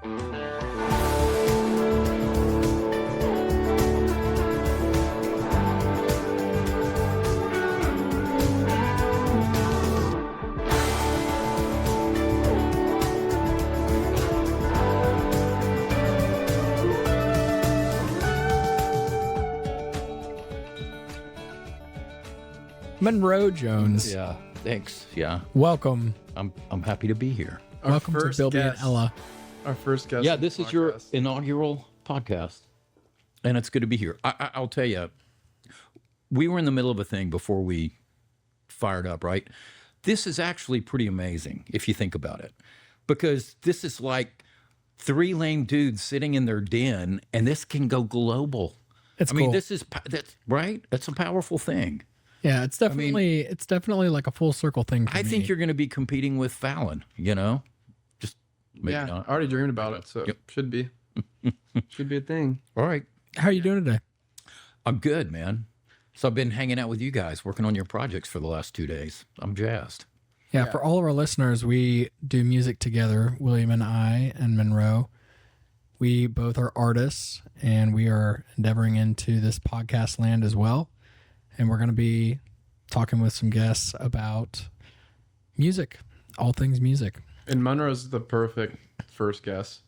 Monroe Jones. Yeah, thanks. Yeah, Welcome. I'm happy to be here. Welcome to Bilby and Ella. Our first guest. Yeah, this is your inaugural podcast, and it's good to be here. I'll tell you, we were in the middle of a thing before we fired up, right? This is actually pretty amazing if you think about it, because this is like three lame dudes sitting in their den, and this can go global. It's I mean, cool. that's right. That's a powerful thing. Yeah, it's definitely like a full circle thing for I me. think you're going to be competing with Fallon, you know? Just maybe Yeah, not. I already dreamed about it, so should be. Should be a thing. All right. How are you doing today? I'm good, man. So I've been hanging out with you guys, working on your projects for the last 2 days. I'm jazzed. Yeah, for all of our listeners, we do music together, William and I and Monroe. We both are artists, and we are endeavoring into this podcast land as well. And we're going to be talking with some guests about music, all things music. And Monroe's the perfect first guest.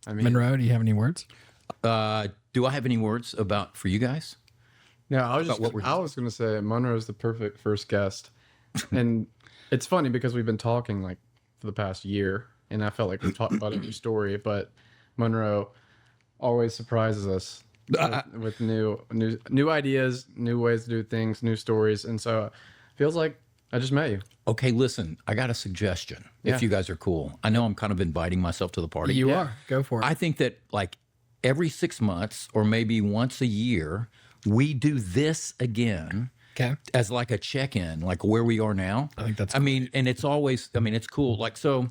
I mean, Monroe, do you have any words? Do I have any words for you guys? no, I was going to say Monroe's the perfect first guest. And it's funny because we've been talking like for the past year, and I felt like we've talked about every story, but Monroe always surprises us with new ideas, new ways to do things, new stories. And so it feels like I just met you. Okay, listen, I got a suggestion, if you guys are cool. I know I'm kind of inviting myself to the party. You are. Go for it. I think that like every 6 months or maybe once a year, we do this again. Okay. As like a check-in, like where we are now. I think that's I mean, and it's always, I mean, it's cool. Like, so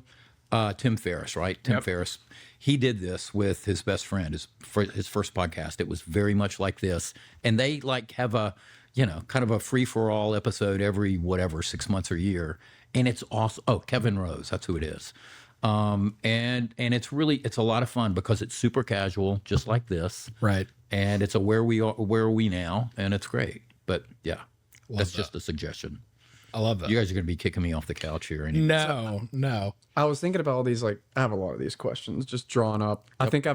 Tim Ferriss, right? Tim Ferriss, he did this with his best friend, his first podcast. It was very much like this. And they like have a, you know, kind of a free-for-all episode every, whatever, 6 months or a year. And it's awesome. Oh, Kevin Rose, that's who it is. And it's really, it's a lot of fun because it's super casual, just like this. Right. And it's a where are we now? And it's great. But yeah, that's just a suggestion. I love that. You guys are going to be kicking me off the couch here. Anyway. No. I was thinking about all these, like, I have a lot of these questions just drawn up. I think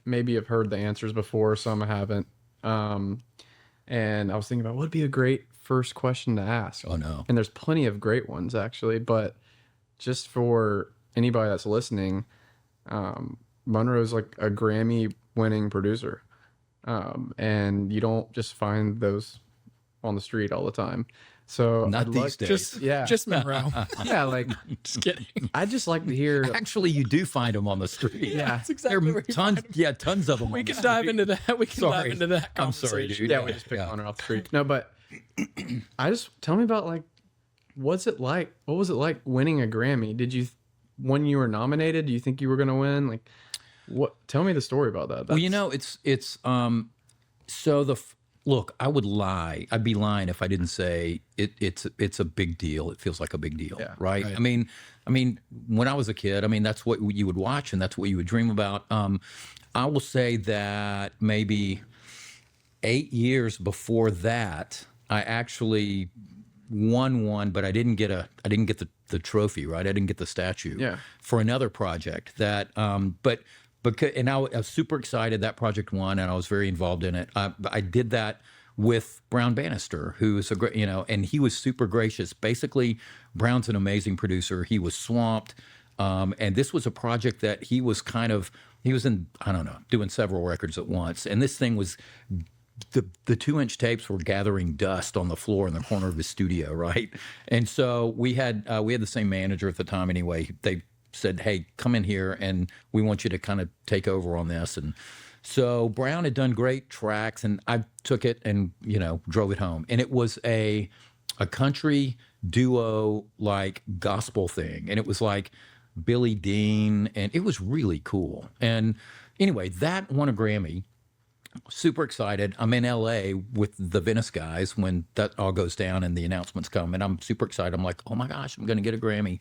maybe have heard the answers before, some I haven't. And I was thinking about what would be a great first question to ask. Oh, no. And there's plenty of great ones, actually. But just for anybody that's listening, Monroe's like a Grammy-winning producer. And you don't just find those on the street all the time. So Not these days. Just Monroe. Yeah, like Just kidding. I'd just like to hear. Actually, you do find them on the street. Yeah, That's exactly There where are you tons. find it. Yeah, tons of them. We can dive into that. We can dive into that. I'm sorry, conversation. dude. Yeah, we just picked Monroe off the street. No, but I just tell me about like, what's it like? What was it like winning a Grammy? Did you, when you were nominated, do you think you were gonna win? Like, what? Tell me the story about that. Well, you know, it's so look, I would lie. I'd be lying if I didn't say it's a big deal. It feels like a big deal, Yeah, right? I mean, when I was a kid, I mean, that's what you would watch and that's what you would dream about. I will say that maybe 8 years before that, I actually won one, but I didn't get the trophy, right? I didn't get the statue for another project that, and I was super excited that project won, and I was very involved in it. I did that with Brown Bannister, who is a great, you know, and he was super gracious. Basically, Brown's an amazing producer. He was swamped, and this was a project that he was in, I don't know, doing several records at once, and this thing was. The 2-inch tapes were gathering dust on the floor in the corner of his studio, right? And so we had the same manager at the time anyway. They said, "Hey, come in here, and we want you to kind of take over on this." And so Brown had done great tracks, and I took it and drove it home. And it was a country duo like gospel thing, and it was like Billy Dean, and it was really cool. And anyway, that won a Grammy. Super excited. I'm in LA with the Venice guys when that all goes down and the announcements come, and I'm super excited. I'm like, oh my gosh, I'm going to get a Grammy.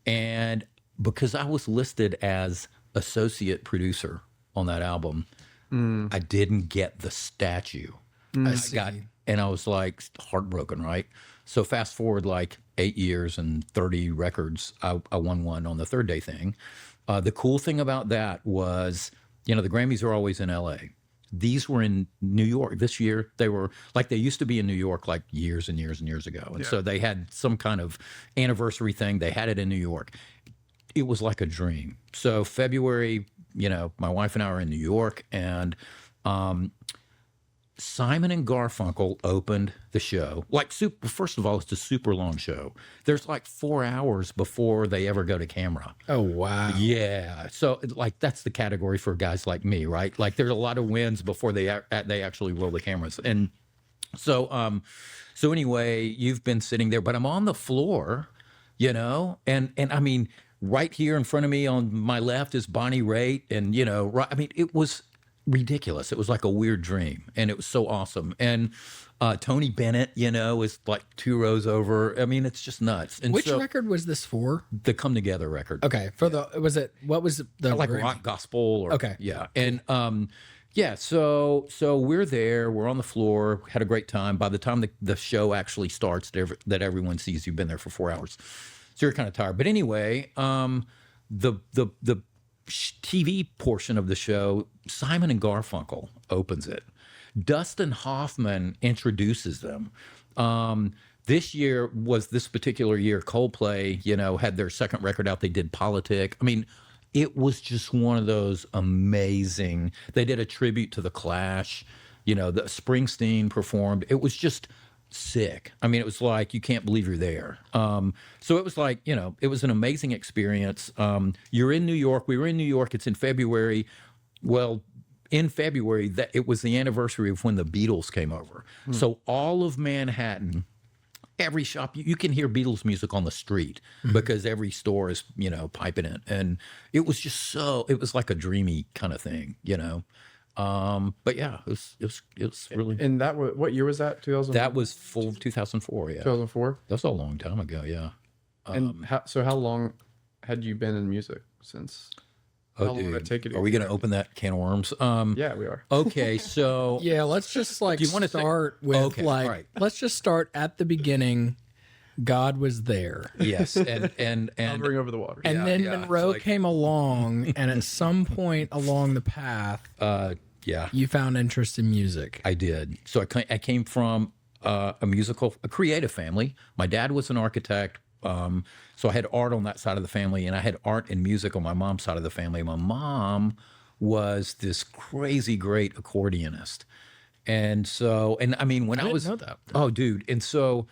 And because I was listed as associate producer on that album, I didn't get the statue. I I see. got, and I was like heartbroken, right? So fast forward like 8 years and 30 records, I won one on the third day thing. The cool thing about that was, you know, the Grammys are always in LA. These were in New York. This year, they were like they used to be in New York like years and years and years ago. And so they had some kind of anniversary thing. They had it in New York. It was like a dream. So February, you know, my wife and I were in New York, and Simon and Garfunkel opened the show. Like, first of all, it's a super long show. There's like 4 hours before they ever go to camera. Oh, wow. Yeah. So, like, that's the category for guys like me, right? Like, there's a lot of wins before they actually roll the cameras. And so, so anyway, you've been sitting there, but I'm on the floor, you know, and I mean, right here in front of me on my left is Bonnie Raitt, and you know, right, I mean, it was ridiculous. It was like a weird dream, and it was so awesome. And Tony Bennett, you know, is like 2 rows over. I mean, it's just nuts. And Which so, record was this for? the Come Together record. Okay, what was the Like Grammy? rock gospel or Okay. yeah. And yeah, so we're there, we're on the floor, had a great time. By the time the show actually starts, that everyone sees you've been there for 4 hours. So you're kind of tired. But anyway, the TV portion of the show, Simon and Garfunkel opens it. Dustin Hoffman introduces them. This particular year, Coldplay, you know, had their second record out. They did Politic. I mean, it was just one of those amazing. They did a tribute to the Clash. You know, the Springsteen performed. It was just sick. I mean, it was like you can't believe you're there. So it was like, you know, it was an amazing experience. You're in New York. We were in New York. It's in February. Well, in February, it was the anniversary of when the Beatles came over. So all of Manhattan, every shop, you can hear Beatles music on the street because every store is, you know, piping it. And it was just it was like a dreamy kind of thing, you know. But yeah, it was really. And that was, what year was that? 2000. That was full 2004. Yeah, 2004. that's a long time ago. Yeah. And how long had you been in music since? How long did it take you to Are we going to open that can of worms? Yeah, we are. Okay, so Yeah, let's just like Do you wanna say- start with Okay, like all right. let's just start at the beginning. God was there. yes, and Hovering over the water. And then yeah, Monroe like- came along, and at some point along the path, yeah, you found interest in music. I did. So I came from a creative family. My dad was an architect. So I had art on that side of the family, and I had art and music on my mom's side of the family. My mom was this crazy great accordionist. And so, and I mean, when I didn't was, know that. oh, dude. And so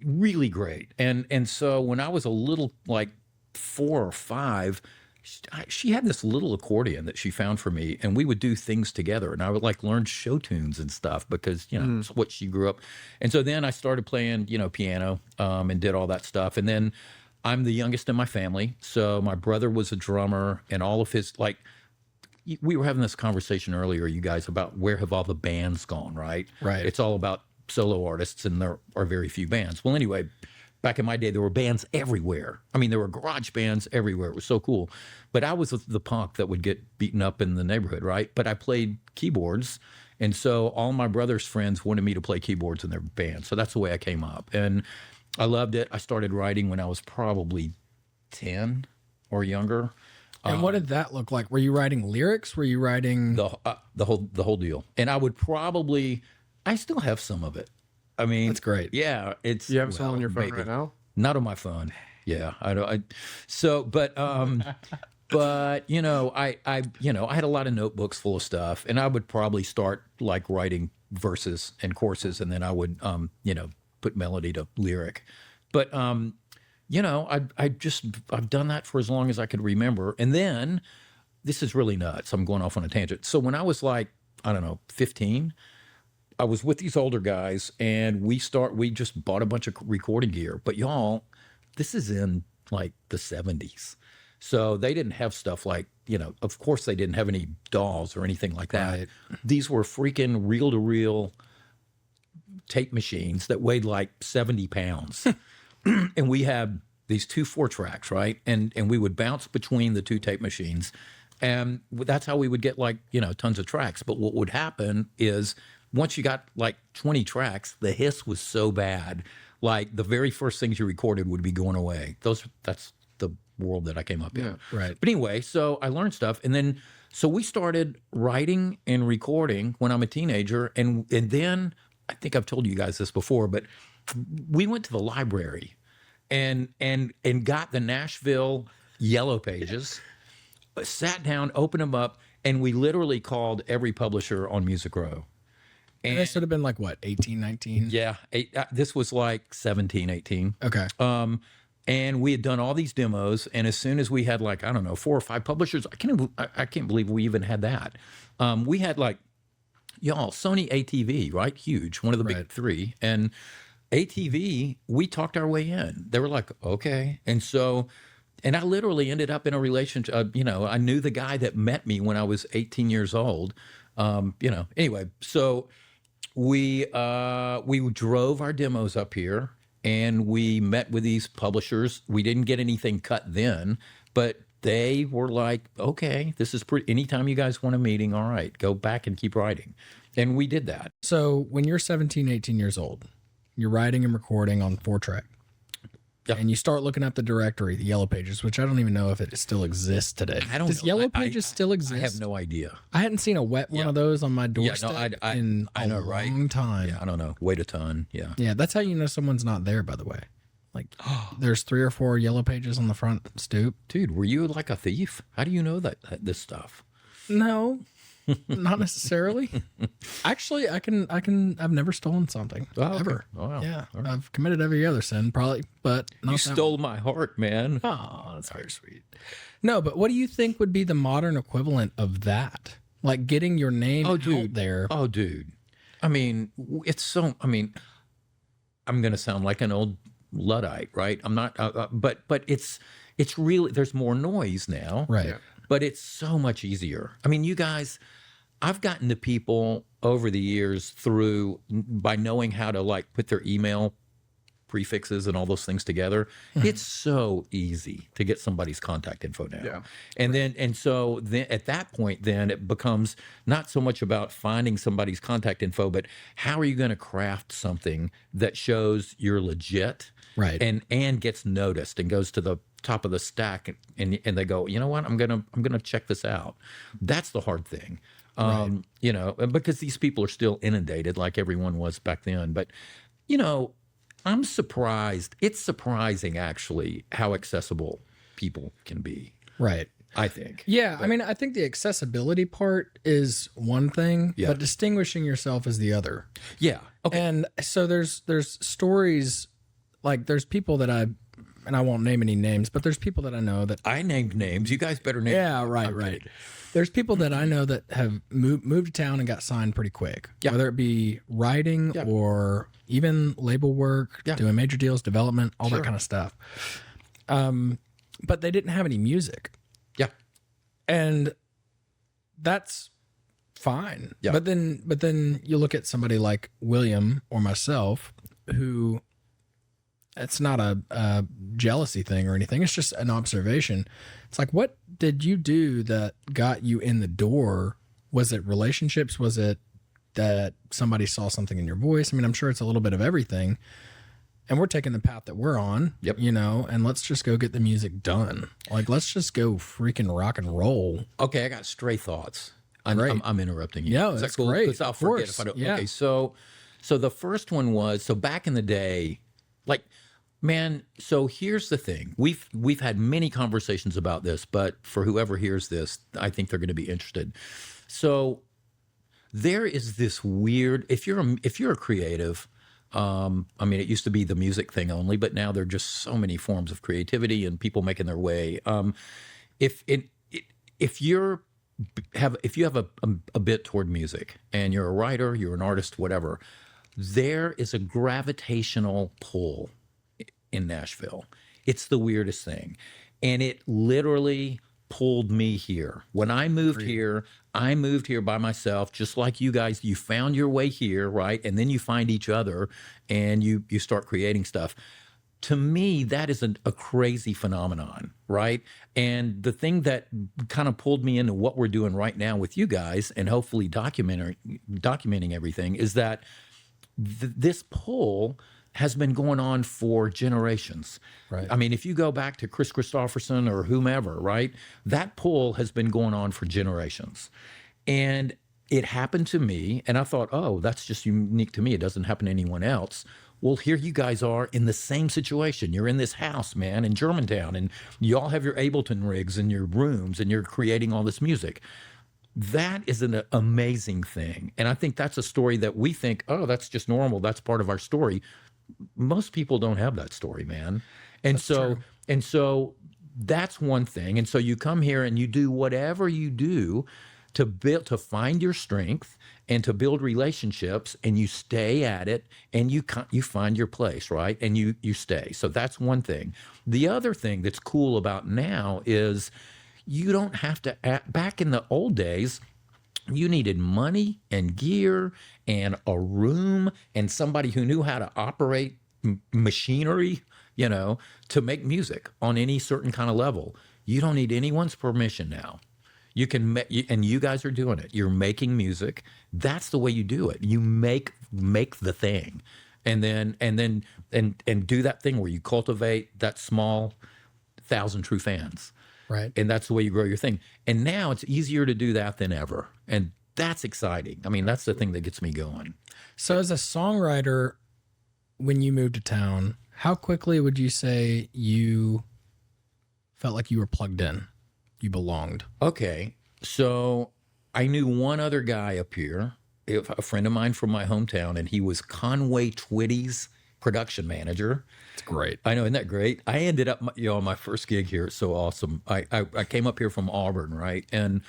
really great. And so when I was a little like 4 or 5, she had this little accordion that she found for me, and we would do things together, and I would like learn show tunes and stuff because, you know, it's what she grew up. And so then I started playing, you know, piano, and did all that stuff. And then I'm the youngest in my family. So my brother was a drummer, and all of his, like, we were having this conversation earlier, you guys, about where have all the bands gone, right? Right. It's all about solo artists, and there are very few bands. Well, anyway, back in my day, there were bands everywhere. I mean, there were garage bands everywhere. It was so cool. But I was the punk that would get beaten up in the neighborhood, right? But I played keyboards. And so all my brother's friends wanted me to play keyboards in their band. So that's the way I came up. And I loved it. I started writing when I was probably 10 or younger. And what did that look like? Were you writing lyrics? Were you writing The whole deal. And I would probably, I still have some of it. I mean, That's great. Yeah, it's. You have some well, on your phone maybe. right now? Not on my phone. Yeah, I don't. But you know, I had a lot of notebooks full of stuff, and I would probably start like writing verses and choruses, and then I would, you know, put melody to lyric. But you know, I've done that for as long as I could remember, and then this is really nuts. I'm going off on a tangent. So when I was like, I don't know, 15. I was with these older guys, and we just bought a bunch of recording gear. But y'all, this is in like the 70s. So they didn't have stuff like, you know, of course they didn't have any DAWs or anything like that. Right. These were freaking reel-to-reel tape machines that weighed like 70 pounds. And we had these 2 4-tracks, right? And we would bounce between the 2 tape machines. And that's how we would get like, tons of tracks. But what would happen is once you got like 20 tracks, the hiss was so bad. Like the very first things you recorded would be going away. That's the world that I came up in. Right. But anyway, so I learned stuff. And then, so we started writing and recording when I'm a teenager. And then I think I've told you guys this before, but we went to the library and got the Nashville Yellow Pages, sat down, opened them up, and we literally called every publisher on Music Row. And this would have been like what, 18, 19? Yeah, this was like 17, 18. Okay. And we had done all these demos, and as soon as we had like, I don't know, 4 or 5 publishers, I can't believe we even had that. We had like, Sony ATV, right? Huge, one of the big 3. And ATV, we talked our way in. They were like, okay. And so, and I literally ended up in a relationship. I knew the guy that met me when I was 18 years old. Anyway, so we drove our demos up here and we met with these publishers. We didn't get anything cut then, but they were like, okay, this is pretty, anytime you guys want a meeting, all right, go back and keep writing. And we did that. So when you're 17, 18 years old, you're writing and recording on 4-track. Yep. And you start looking up the directory, the Yellow Pages, which I don't even know if it still exists today. I don't Does know. Yellow Pages still exist? I have no idea. I hadn't seen a wet one of those on my doorstep in I a know, right? long time. Yeah, I don't know. Wait a ton. Yeah. Yeah, that's how you know someone's not there, by the way. Like, there's 3 or 4 Yellow Pages on the front stoop. Dude, were you like a thief? How do you know this stuff? No, not necessarily. Actually, I've never stolen something. Okay. Ever. Oh, wow. Yeah. I've committed every other sin, probably, but not You that stole my heart, man. one. Oh, that's very sweet. No, but what do you think would be the modern equivalent of that? Like getting your name out there. Oh, dude. I mean, I'm going to sound like an old Luddite, right? I'm not, but it's really, there's more noise now. Right. Yeah. But it's so much easier. I mean, you guys, I've gotten to people over the years by knowing how to like put their email prefixes and all those things together. It's so easy to get somebody's contact info now. Yeah. And so then at that point, then it becomes not so much about finding somebody's contact info, but how are you going to craft something that shows you're legit, Right. and gets noticed and goes to the top of the stack, and they go, you know what, I'm gonna check this out. That's the hard thing. Because these people are still inundated like everyone was back then. But I'm surprised. It's surprising actually how accessible people can be. Right. I think. Yeah, I mean, I think the accessibility part is one thing, Yeah. but distinguishing yourself is the other. Yeah. Okay. And so there's stories, like there's people that and I won't name any names, but there's people that I know that. I named names. You guys better name. Yeah, right. There's people that I know that have moved to town and got signed pretty quick, Yeah. whether it be writing or even label work, doing major deals, development, all that kind of stuff. But they didn't have any music. Yeah. And that's fine. Yeah. But then you look at somebody like William or myself, who, it's not a jealousy thing or anything. It's just an observation. It's like, what did you do that got you in the door? Was it relationships? Was it that somebody saw something in your voice? I mean, I'm sure it's a little bit of everything. And we're taking the path that we're on, and let's just go get the music done. Like, let's just go freaking rock and roll. Okay, I got stray thoughts. I'm interrupting you. Yeah, Is that's that cool? great. Because I'll Of forget course. if I don't. Yeah. Okay, so the first one was, so back in the day, like, man, so here's the thing. We've had many conversations about this, but for whoever hears this, I think they're going to be interested. So there is this weird, if you're a creative, I mean, it used to be the music thing only, but now there are just so many forms of creativity and people making their way. If you have a bit toward music and you're a writer, you're an artist, whatever, there is a gravitational pull in Nashville. It's the weirdest thing. And it literally pulled me here. When I moved here, I moved here by myself, just like you guys. You found your way here, right? And then you find each other and you start creating stuff. to me, that is a crazy phenomenon, right? And the thing that kind of pulled me into what we're doing right now with you guys and hopefully documenting everything is that this pull has been going on for generations. Right. I mean, if you go back to Chris Christopherson or whomever, right? That pull has been going on for generations. And it happened to me, and I thought, oh, that's just unique to me. It doesn't happen to anyone else. Well, here you guys are in the same situation. You're in this house, man, in Germantown, and you all have your Ableton rigs in your rooms, and you're creating all this music. That is an amazing thing. And I think that's a story that we think, oh, that's just normal. That's part of our story. Most people don't have that story, man. And so that's one thing. And so you come here and you do whatever you do to find your strength and to build relationships, and you stay at it, and you find your place, right? And you stay. So that's one thing. The other thing that's cool about now is you don't have to back in the old days, you needed money and gear and a room and somebody who knew how to operate machinery, to make music on any certain kind of level. You don't need anyone's permission now. You can, and you guys are doing it. You're making music. That's the way you do it. You make the thing, and do that thing where you cultivate that small 1,000 true fans. Right. And that's the way you grow your thing. And now it's easier to do that than ever. And that's exciting. I mean, that's the thing that gets me going. So as a songwriter, when you moved to town, how quickly would you say you felt like you were plugged in? You belonged? Okay. So I knew one other guy up here, a friend of mine from my hometown, and he was Conway Twitty's production manager. It's great. I know, isn't that great? I ended up, on my first gig here. It's so awesome. I came up here from Auburn, right? And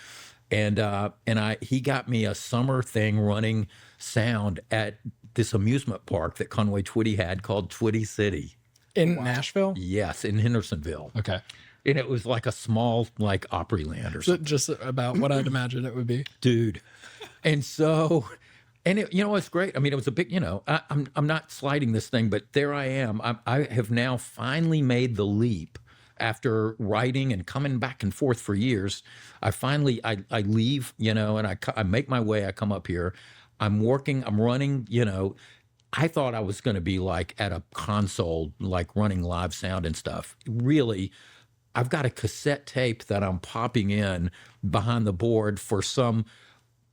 he got me a summer thing running sound at this amusement park that Conway Twitty had called Twitty City. In Nashville? Yes, in Hendersonville. Okay. And it was like a small, like, Opryland or something. Just about what I'd imagine it would be. Dude. And so, and it, it's great. I mean, it was a big, I'm not sliding this thing, but there I am. I have now finally made the leap after writing and coming back and forth for years. I leave, and I make my way. I come up here. I'm working, I'm running, I thought I was going to be like at a console, like running live sound and stuff. Really, I've got a cassette tape that I'm popping in behind the board for some,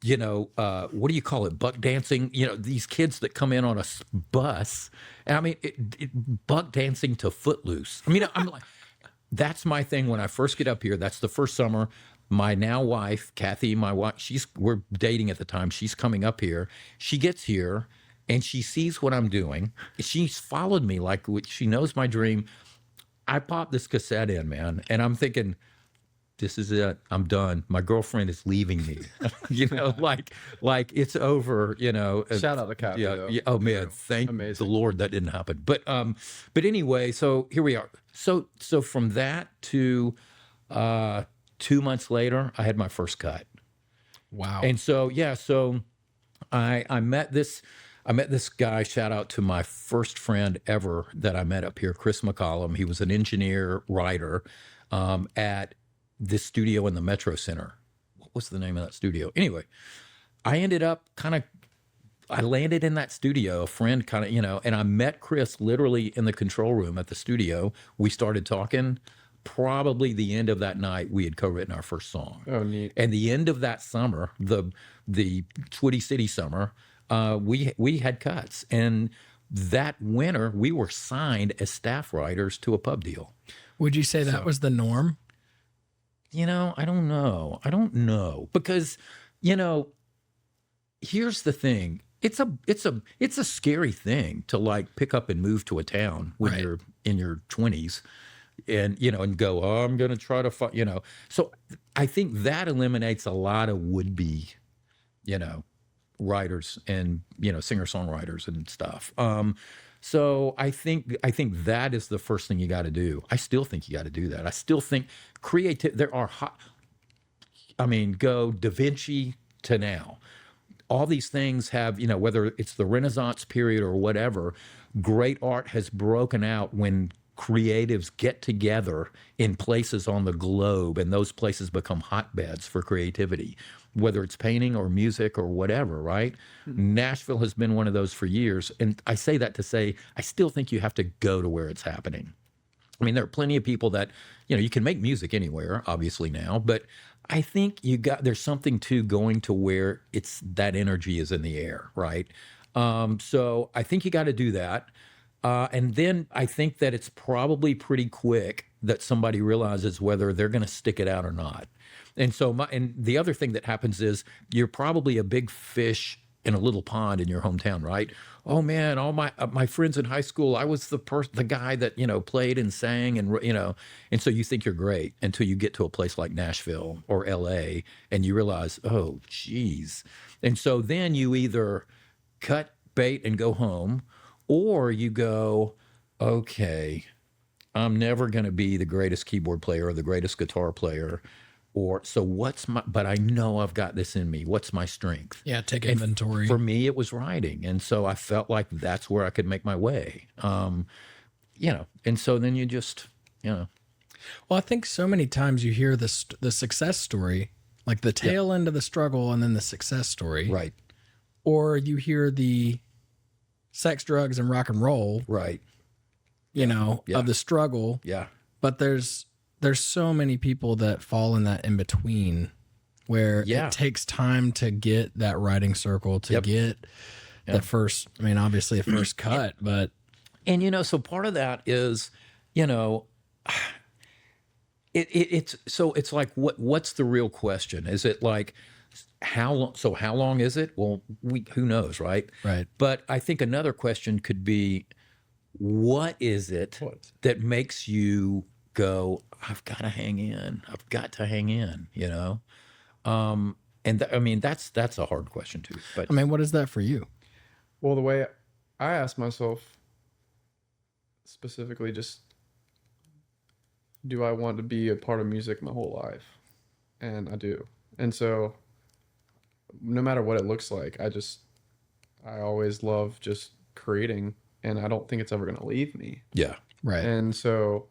what do you call it? Buck dancing, these kids that come in on a bus. And I mean, buck dancing to Footloose. I mean, I'm like, that's my thing when I first get up here. That's the first summer. My now wife, Kathy, my wife, we're dating at the time. She's coming up here. She gets here and she sees what I'm doing. She's followed me, like she knows my dream. I popped this cassette in, man, and I'm thinking, this is it. I'm done. My girlfriend is leaving me. like it's over. Shout out to Kathy. Yeah. Oh man, thank the Lord that didn't happen. But anyway, so here we are. So from that to 2 months later, I had my first cut. Wow. And so I met this guy. Shout out to my first friend ever that I met up here, Chris McCollum. He was an engineer, writer at this studio in the Metro Center. What was the name of that studio? Anyway, I ended up I landed in that studio, a friend and I met Chris literally in the control room at the studio. We started talking. Probably the end of that night, we had co-written our first song. Oh, neat. And the end of that summer, the Twitty City summer, we had cuts. And that winter, we were signed as staff writers to a pub deal. Would you say that was the norm? I don't know. Because, here's the thing. It's a scary thing to like pick up and move to a town when you're in your 20s. And, and go, oh, I'm going to try to find, So I think that eliminates a lot of would-be, writers and, singer-songwriters and stuff. So I think that is the first thing you got to do. I still think you got to do that. I still think go Da Vinci to now. all these things have, whether it's the Renaissance period or whatever, great art has broken out when creatives get together in places on the globe, and those places become hotbeds for creativity, whether it's painting or music or whatever, right? Nashville has been one of those for years. And I say that to say, I still think you have to go to where it's happening. I mean, there are plenty of people that, you can make music anywhere, obviously now, but I think there's something to going to where that energy is in the air, right? So I think you got to do that. And then I think that it's probably pretty quick that somebody realizes whether they're going to stick it out or not. And so and the other thing that happens is you're probably a big fish in a little pond in your hometown, right? Oh man, all my friends in high school, I was the guy that played and sang, and and so you think you're great until you get to a place like Nashville or L.A. and you realize, oh geez, and so then you either cut bait and go home, or you go, okay, I'm never going to be the greatest keyboard player or the greatest guitar player. But I know I've got this in me. What's my strength? Yeah, take inventory. For me, it was writing. And so I felt like that's where I could make my way. And so then you just, Well, I think so many times you hear the success story, like the tail end of the struggle and then the success story. Right. Or you hear the sex, drugs, and rock and roll. Right. Of the struggle. Yeah. But there's so many people that fall in that in between where it takes time to get that writing circle, to get the first, obviously a first cut, but. And, so part of that is, it's like, what's the real question? Is it like, how long is it? Well, who knows, right? Right. But I think another question could be, what is it that makes you go, I've got to hang in. I've got to hang in, And that's a hard question too. But what is that for you? Well, the way I ask myself specifically, just do I want to be a part of music my whole life? And I do. And so no matter what it looks like, I always love just creating, and I don't think it's ever going to leave me. Yeah. Right. And so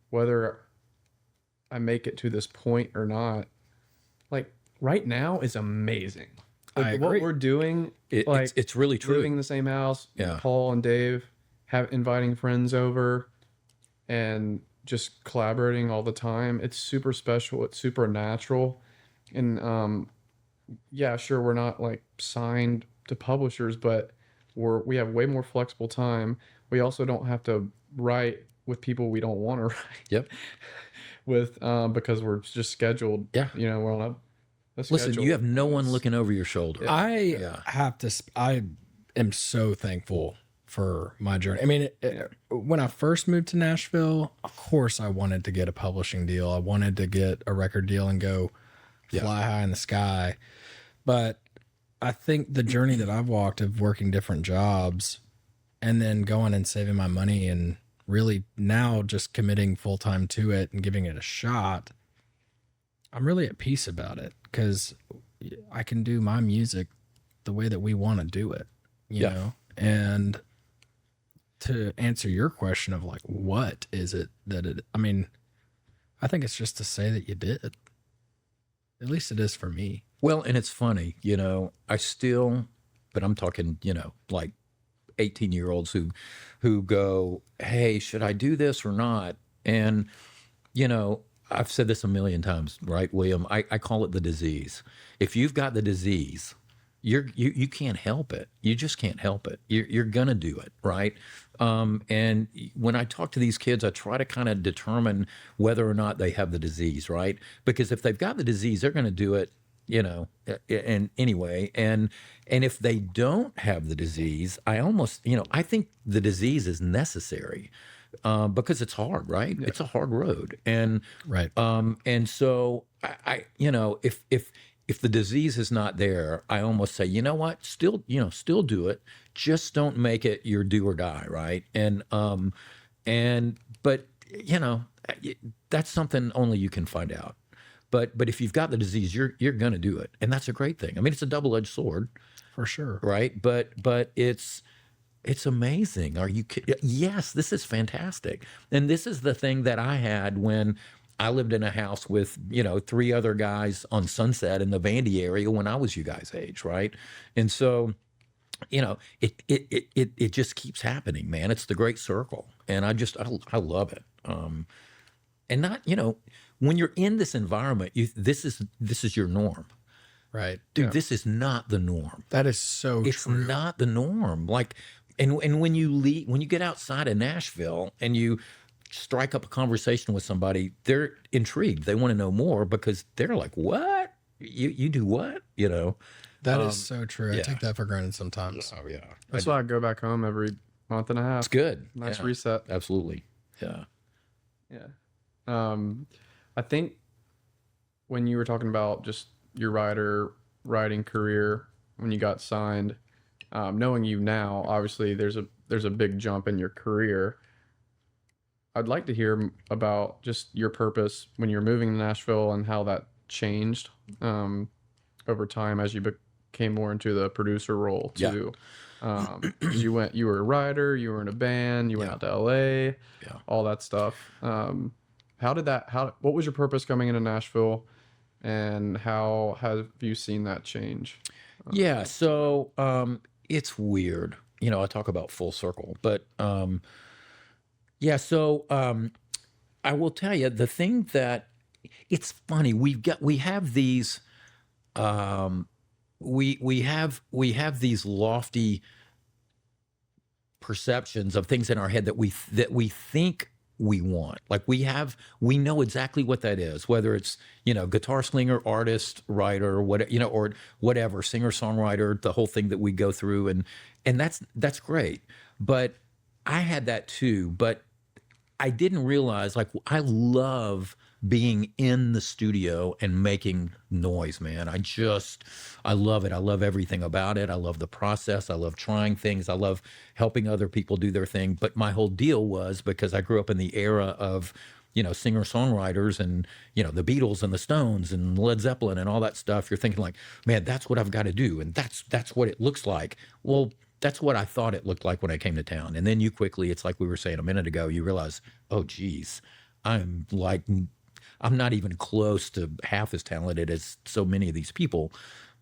whether I make it to this point or not, like right now is amazing. Like what we're doing, it's really true. Living in the same house, Yeah. Paul and Dave inviting friends over and just collaborating all the time. It's super special. It's super natural. And sure, we're not like signed to publishers, but we have way more flexible time. We also don't have to write with people we don't want to write. Yep. With because we're just scheduled. Yeah. We're on a Listen, schedule. you have no one looking over your shoulder. I am so thankful for my journey. When I first moved to Nashville, of course I wanted to get a publishing deal. I wanted to get a record deal and go fly high in the sky. But I think the journey that I've walked of working different jobs and then going and saving my money and really now just committing full time to it and giving it a shot, I'm really at peace about it because I can do my music the way that we want to do it, you know? And to answer your question of like, what is it that I think it's just to say that you did. At least it is for me. Well, and it's funny, but I'm talking, like 18-year-olds who go, hey, should I do this or not? And, I've said this a million times, right, William? I call it the disease. If you've got the disease, you can't help it. You just can't help it. You're gonna do it, right? And when I talk to these kids, I try to kind of determine whether or not they have the disease, right? Because if they've got the disease, they're gonna do it, and anyway, and if they don't have the disease, I think the disease is necessary. Because it's hard, right? Yeah. It's a hard road, and right. And so if the disease is not there, I almost say, you know what, still do it. Just don't make it your do or die, right? But that's something only you can find out. but if you've got the disease, you're going to do it, and that's a great thing. I mean, it's a double-edged sword, For sure. right? But it's amazing. Are you kidding? Yes, this is fantastic. And this is the thing that I had when I lived in a house with, 3 other guys on Sunset in the Vandy area when I was you guys' age, right? And so, it just keeps happening, man. It's the great circle. And I love it. And not, when you're in this environment, this is your norm. Right. Dude, this is not the norm. That is so It's true. not the norm. Like, and when you leave, when you get outside of Nashville and you strike up a conversation with somebody, they're intrigued. They want to know more because they're like, "What? You do what?" That is so true. I yeah. take that for granted sometimes. Oh yeah, That's why I go back home every month and a half. it's good. Nice Yeah, reset. absolutely. Yeah. Yeah. I think when you were talking about just your writing career when you got signed, knowing you now, obviously there's a big jump in your career. I'd like to hear about just your purpose when you're moving to Nashville and how that changed over time as you became more into the producer role too. 'Cause you were a writer, you were in a band, you went out to LA, all that stuff. What was your purpose coming into Nashville, and how have you seen that change? Yeah. So it's weird. I talk about full circle, but yeah. So I will tell you the thing that it's funny. We have these we have these lofty perceptions of things in our head that we think we want. Like we know exactly what that is, whether it's, guitar slinger, artist, writer, or whatever, singer, songwriter, the whole thing that we go through. And that's great. But I had that too, but I didn't realize, like, I love being in the studio and making noise, man. I love it. I love everything about it. I love the process. I love trying things. I love helping other people do their thing. But my whole deal was because I grew up in the era of, singer-songwriters and, the Beatles and the Stones and Led Zeppelin and all that stuff. You're thinking like, man, that's what I've got to do. And that's what it looks like. Well, that's what I thought it looked like when I came to town. And then you quickly, it's like we were saying a minute ago, you realize, oh, geez, I'm not even close to half as talented as so many of these people.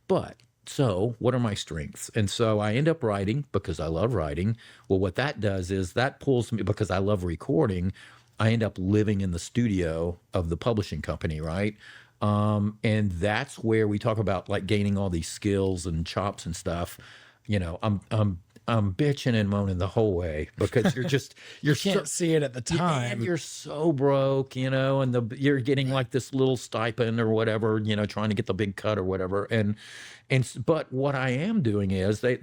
But so what are my strengths? And so I end up writing because I love writing. Well, what that does is that pulls me, because I love recording, I end up living in the studio of the publishing company, right? And that's where we talk about like gaining all these skills and chops and stuff. I'm bitching and moaning the whole way because you Can't see it at the time. and you're so broke, and you're getting like this little stipend or whatever, trying to get the big cut or whatever. But what I am doing is I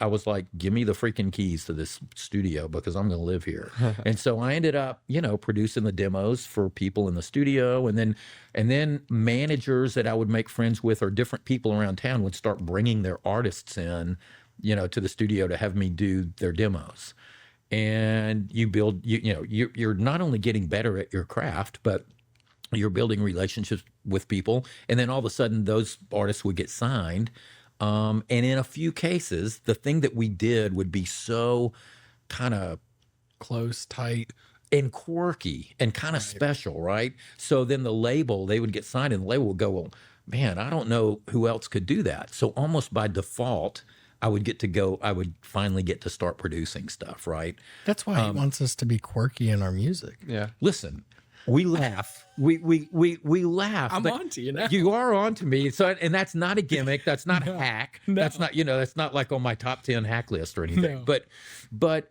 was like, give me the freaking keys to this studio because I'm going to live here. And so I ended up, producing the demos for people in the studio, and then managers that I would make friends with or different people around town would start bringing their artists in, to the studio to have me do their demos. And you build, you're not only getting better at your craft, but you're building relationships with people. And then all of a sudden those artists would get signed. And in a few cases, the thing that we did would be so kind of Close, tight. and quirky and kind of special, right? So then they would get signed and the label would go, well, man, I don't know who else could do that. So almost by default, I would finally get to start producing stuff, right? That's why he wants us to be quirky in our music. Yeah. Listen, we laugh. We laugh. I'm but on to you now. You are on to me. So, and that's not a gimmick. That's not a hack. No. That's not, that's not like on my top 10 hack list or anything. No.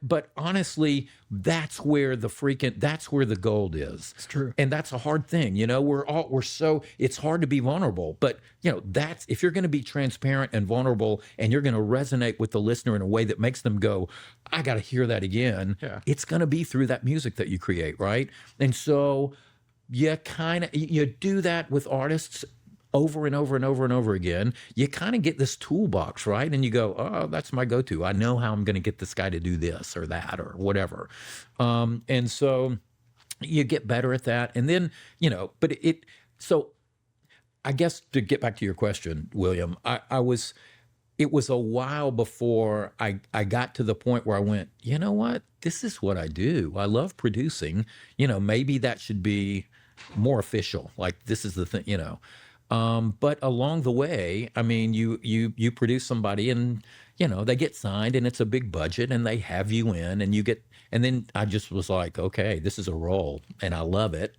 But honestly, that's where the gold is. It's true. And that's a hard thing. It's hard to be vulnerable, but that's, if you're going to be transparent and vulnerable and you're going to resonate with the listener in a way that makes them go, I got to hear that again. Yeah. It's going to be through that music that you create. Right. And so you do that with artists over and over and over and over again. You kind of get this toolbox, right? And you go, oh, that's my go-to. I know how I'm going to get this guy to do this or that or whatever. And so you get better at that. And then, but So I guess to get back to your question, William, it was a while before I got to the point where I went, you know what? This is what I do. I love producing. Maybe that should be more official. Like this is the thing. But along the way, I mean, you produce somebody and they get signed and it's a big budget and they have you in and then I just was like, okay, this is a role and I love it.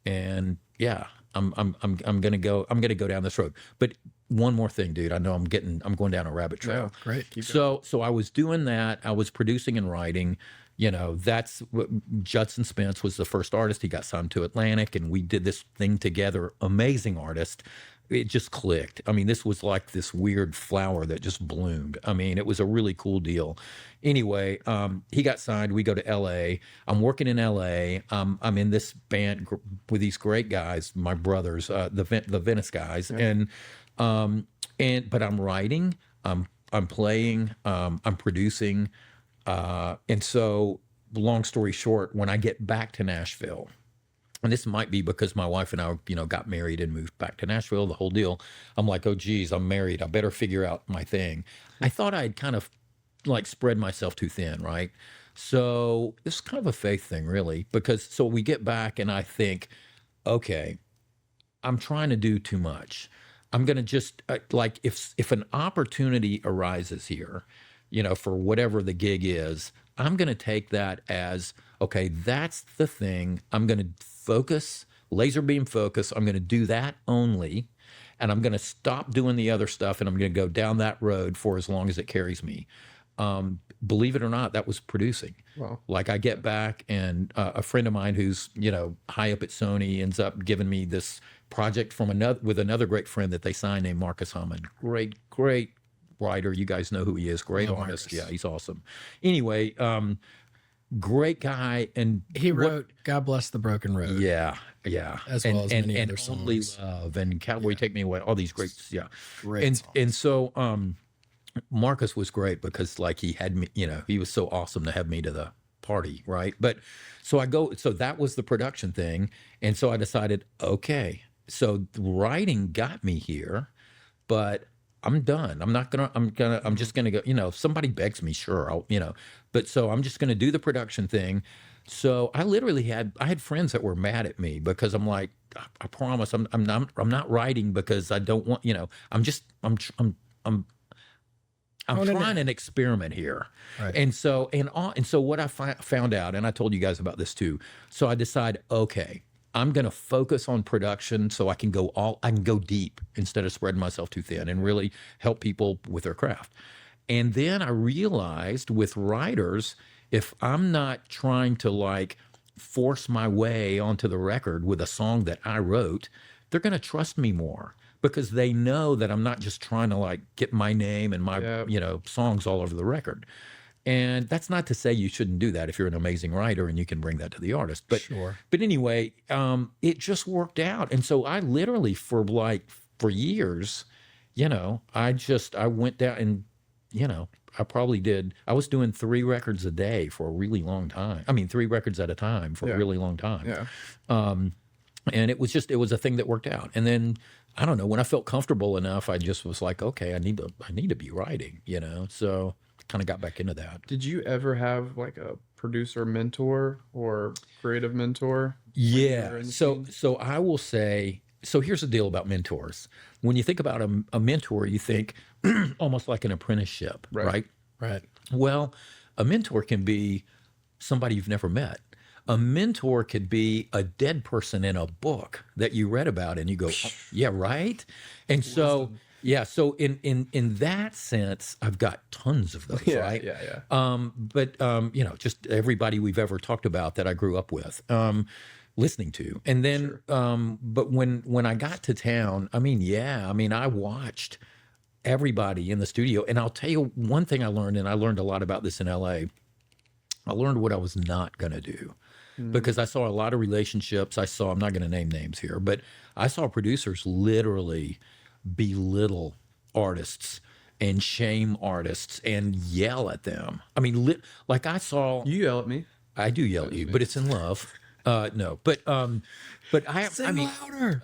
And yeah, I'm gonna go down this road. But one more thing, dude. I know I'm going down a rabbit trail. No, great. Keep So I was doing that. I was producing and writing. That's what Judson Spence was the first artist. He got signed to Atlantic, and we did this thing together. Amazing artist. It just clicked. I mean, this was like this weird flower that just bloomed. I mean, it was a really cool deal. Anyway, he got signed. We go to L.A. I'm working in L.A. I'm in this band with these great guys, my brothers, the Venice guys, but I'm writing, I'm playing, I'm producing. And so, long story short, when I get back to Nashville, and this might be because my wife and I, got married and moved back to Nashville, the whole deal. I'm like, oh, geez, I'm married. I better figure out my thing. I thought I'd kind of like spread myself too thin, right? So this is kind of a faith thing, really, because so we get back and I think, okay, I'm trying to do too much. I'm going to just like if an opportunity arises here, for whatever the gig is, I'm going to take that as, okay, that's the thing. I'm going to focus, laser beam focus. I'm going to do that only. And I'm going to stop doing the other stuff. And I'm going to go down that road for as long as it carries me. Believe it or not, that was producing. Wow. Like I get back and a friend of mine who's, high up at Sony ends up giving me this project with another great friend that they signed named Marcus Hammond. Great writer. You guys know who he is. Great artist. Yeah, he's awesome. Anyway, great guy. And he wrote God Bless the Broken Road. Yeah. As well as many other songs. Only Love and Cowboy Take Me Away. All these great, Great songs. And so Marcus was great because like he had me, he was so awesome to have me to the party, right? But so that was the production thing. And so I decided, okay, so writing got me here, but I'm done. I'm just gonna go, if somebody begs me, sure, I'll, but so I'm just gonna do the production thing. So I literally I had friends that were mad at me because I'm like, I promise I'm not writing because I don't want, I'm trying an experiment here. Right. And so what I found out, and I told you guys about this too. So I decide, okay, I'm going to focus on production so I can go deep instead of spreading myself too thin and really help people with their craft. And then I realized with writers, if I'm not trying to like force my way onto the record with a song that I wrote, they're going to trust me more because they know that I'm not just trying to like get my name and my, songs all over the record. And that's not to say you shouldn't do that if you're an amazing writer and you can bring that to the artist. But Sure. But anyway, it just worked out. And so I literally for years, I went down and, I was doing 3 records a day for a really long time. I mean, 3 records at a time for a really long time. Yeah. And it was a thing that worked out. And then, I don't know, when I felt comfortable enough, I just was like, okay, I need to be writing, so kind of got back into that. Did you ever have like a producer mentor or creative mentor? Yeah. So I will say, so here's the deal about mentors. When you think about a mentor, you think almost like an apprenticeship, right? Right. Well, a mentor can be somebody you've never met. A mentor could be a dead person in a book that you read about and you go, oh, yeah, right? And so so in that sense, I've got tons of those, right? Yeah. But just everybody we've ever talked about that I grew up with, listening to. And then but when I got to town, I watched everybody in the studio. And I'll tell you one thing I learned, and I learned a lot about this in LA. I learned what I was not going to do. Because I saw a lot of relationships. I'm not going to name names here, but I saw producers literally belittle artists and shame artists and yell at them. I mean, like I saw... You yell at me. I do yell at you, but it's in love. No, but I mean, louder.